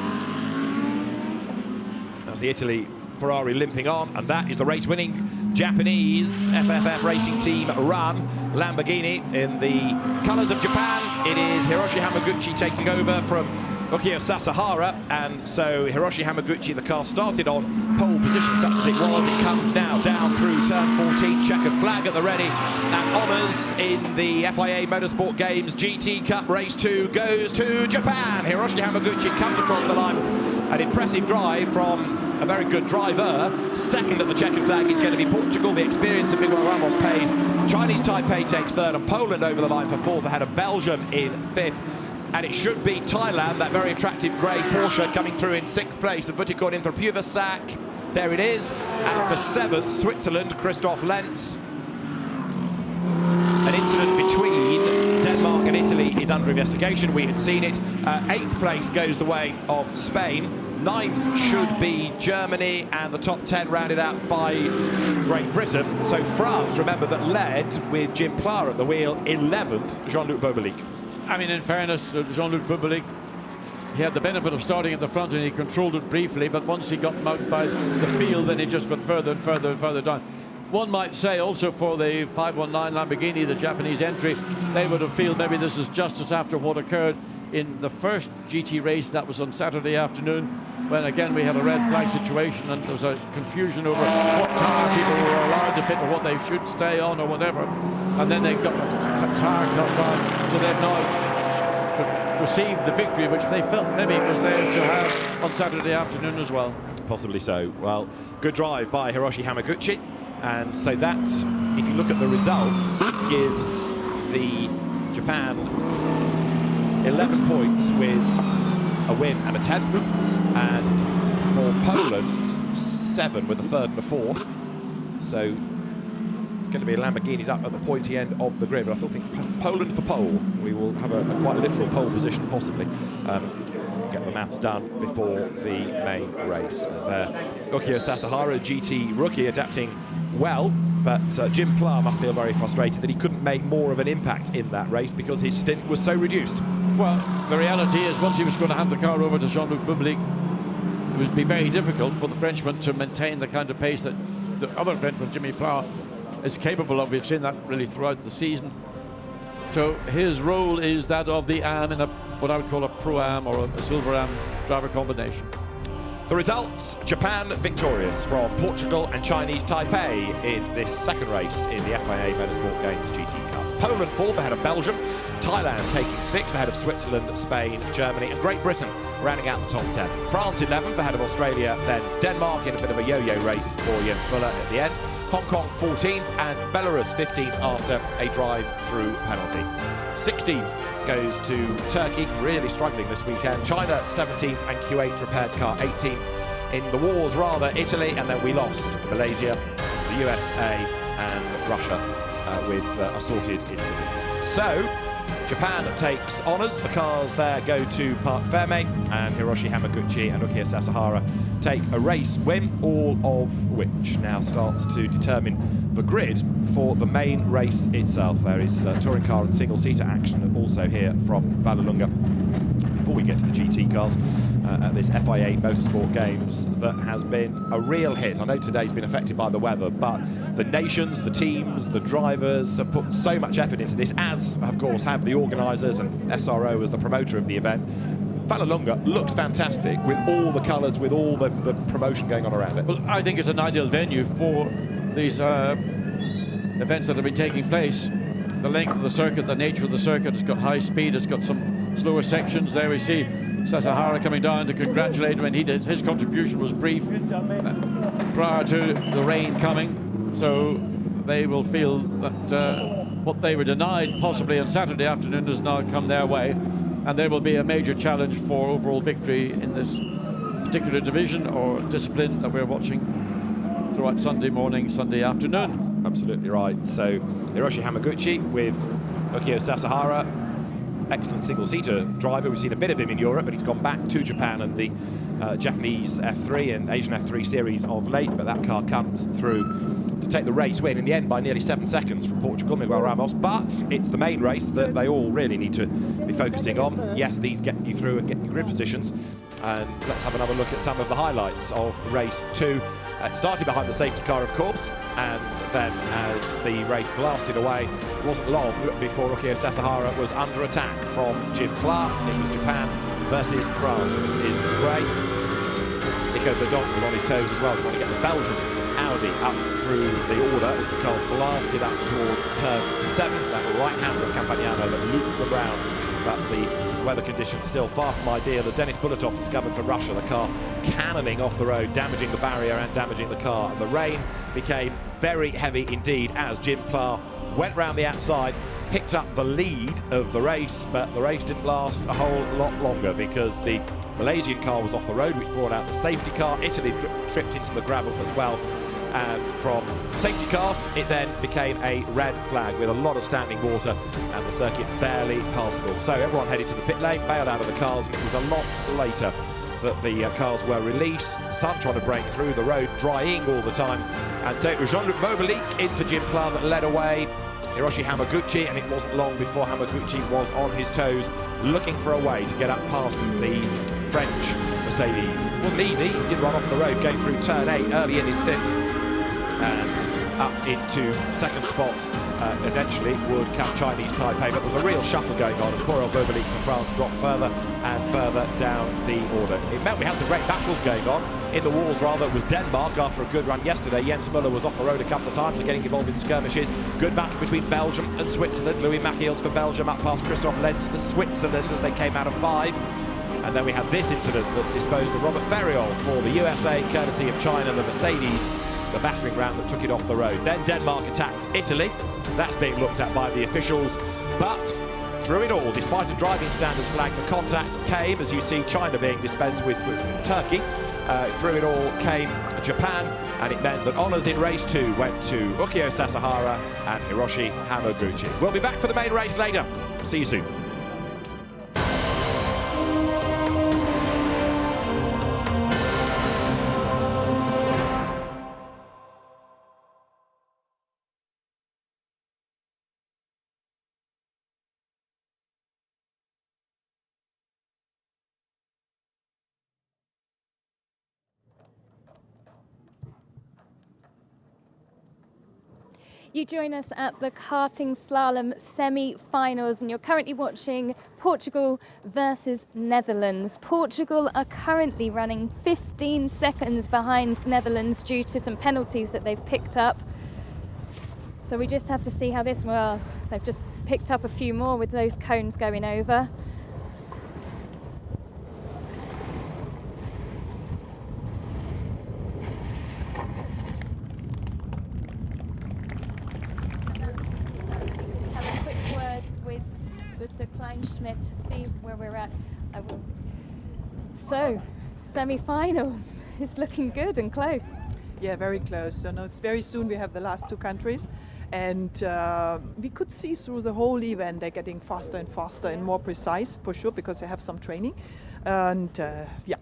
That's the Italy Ferrari limping on, and that is the race-winning Japanese FFF Racing Team run Lamborghini in the colours of Japan. It is Hiroshi Hamaguchi taking over from Ukio Sasahara, and so Hiroshi Hamaguchi, the car started on pole position, such as it was. It comes now down through turn 14, checkered flag at the ready, and honours in the FIA Motorsport Games GT Cup Race 2 goes to Japan. Hiroshi Hamaguchi comes across the line. An impressive drive from a very good driver. Second at the checkered flag is going to be Portugal. The experience of Miguel Ramos pays. Chinese Taipei takes third, and Poland over the line for fourth, ahead of Belgium in fifth. And it should be Thailand, that very attractive grey Porsche, coming through in sixth place. And Butikon in for Puvasak. There it is. And for seventh, Switzerland, Christoph Lenz. An incident between Denmark and Italy is under investigation. We had seen it. Eighth place goes the way of Spain. Ninth should be Germany, and the top 10 rounded out by Great Britain. So France, remember, that led with Jim Pla at the wheel. 11th, Jean-Luc Bobelic. I mean, in fairness, Jean-Luc Bobelic, he had the benefit of starting at the front and he controlled it briefly, but once he got mugged by the field, then he just went further and further and further down. One might say also for the 519 Lamborghini, the Japanese entry, they would have felt maybe this is justice after what occurred in the first GT race. That was on Saturday afternoon, when again we had a red flag situation and there was a confusion over what tire people were allowed to fit or what they should stay on or whatever, and then they got the tire cut down, so they've now received the victory which they felt maybe it was theirs to have on Saturday afternoon as well. Possibly so. Well, good drive by Hiroshi Hamaguchi. And so that, if you look at the results, gives the Japan 11 points with a win and a 10th, and for Poland 7 with a 3rd and a 4th. So it's going to be Lamborghinis up at the pointy end of the grid, but I still think Poland for pole. We will have a quite literal pole position possibly. Get the maths done before the main race. As there, Ukio Sasahara, GT rookie, adapting well, but Jim Pla must feel very frustrated that he couldn't make more of an impact in that race because his stint was so reduced. Well, the reality is once he was going to hand the car over to Jean-Luc Bublik, it would be very difficult for the Frenchman to maintain the kind of pace that the other Frenchman, Jimmy Pla, is capable of. We've seen that really throughout the season. So his role is that of the AM in what I would call a Pro-Am or a Silver Am driver combination. The results: Japan victorious from Portugal and Chinese Taipei in this second race in the FIA Motorsport Games GT Cup. Poland 4th ahead of Belgium, Thailand taking 6th ahead of Switzerland, Spain, Germany and Great Britain rounding out the top 10. France 11th ahead of Australia, then Denmark in a bit of a yo-yo race for Jens Müller at the end. Hong Kong 14th and Belarus 15th after a drive-through penalty. 16th goes to Turkey, really struggling this weekend. China 17th and Kuwait repaired car 18th. In the wars rather, Italy, and then we lost Malaysia, the USA and Russia with assorted incidents. So Japan takes honours. The cars there go to Park Ferme, and Hiroshi Hamaguchi and Ukio Sasahara take a race win, all of which now starts to determine the grid for the main race itself. There is touring car and single-seater action also here from Vallelunga before we get to the GT cars at this FIA Motorsport Games that has been a real hit. I know today's been affected by the weather, but the nations, the teams, the drivers have put so much effort into this, as of course have the organisers and SRO as the promoter of the event. Vallelunga looks fantastic with all the colours, with all the promotion going on around it. Well, I think it's an ideal venue for these events that have been taking place. The length of the circuit, the nature of the circuit, it's got high speed, it's got some slower sections. There we see Sasahara coming down to congratulate him, and his contribution was brief prior to the rain coming, so they will feel that what they were denied possibly on Saturday afternoon has now come their way, and there will be a major challenge for overall victory in this particular division or discipline that we're watching throughout Sunday morning, Sunday afternoon. Absolutely right. So Hiroshi Hamaguchi with Ukio Sasahara, excellent single-seater driver. We've seen a bit of him in Europe, but he's gone back to Japan and the Japanese F3 and Asian F3 series of late, but that car comes through to take the race win in the end by nearly 7 seconds from Portugal, Miguel Ramos. But it's the main race that they all really need to be focusing on. Yes, these get you through and get you grid positions. And let's have another look at some of the highlights of race 2. It started behind the safety car, of course, and then as the race blasted away, it wasn't long before Ukio Sasahara was under attack from Jim Pla. It was Japan versus France in the spray. Nico Verdonk was on his toes as well, trying to get the Belgian Audi up through the order as the car blasted up towards turn 7. That right-hander of Campagnano that looped around, but the weather conditions still far from ideal. As Denis Bulatov discovered for Russia, the car cannoning off the road, damaging the barrier and damaging the car. And the rain became very heavy indeed as Jim Pla went round the outside, picked up the lead of the race, but the race didn't last a whole lot longer because the Malaysian car was off the road, which brought out the safety car. Italy tripped into the gravel as well. And from safety car, it then became a red flag with a lot of standing water and the circuit barely passable. So everyone headed to the pit lane, bailed out of the cars, and it was a lot later that the cars were released. The sun trying to break through, the road drying all the time. And so it was Jean-Luc Bobalik in for Jim Pla that led away Hiroshi Hamaguchi, and it wasn't long before Hamaguchi was on his toes looking for a way to get up past the French Mercedes. It wasn't easy. He did run off the road going through turn 8 early in his stint, and up into second spot eventually would come Chinese Taipei, but there was a real shuffle going on as poor old Bobalik for France dropped further and further down the order. It meant we had some great battles going on. In the walls rather, it was Denmark after a good run yesterday. Jens Müller was off the road a couple of times and getting involved in skirmishes. Good battle between Belgium and Switzerland. Louis Machiels for Belgium up past Christoph Lenz for Switzerland as they came out of 5. And then we had this incident that disposed of Robert Ferriol for the USA, courtesy of China. The Mercedes the battering ram that took it off the road. Then Denmark attacked Italy. That's being looked at by the officials. But through it all, despite a driving standards flag for contact, came, as you see, China being dispensed with Turkey. Through it all came Japan, and it meant that honours in race 2 went to Ukyo Sasahara and Hiroshi Hamaguchi. We'll be back for the main race later. See you soon. You join us at the Karting Slalom semi-finals, and you're currently watching Portugal versus Netherlands. Portugal are currently running 15 seconds behind Netherlands due to some penalties that they've picked up. So we just have to see how this, well, they've just picked up a few more with those cones going over. Schmidt to see where we're at. So, semi-finals is looking good and close. Yeah, very close. So now it's very soon we have the last two countries, and we could see through the whole event they're getting faster and faster and more precise for sure because they have some training. And yeah,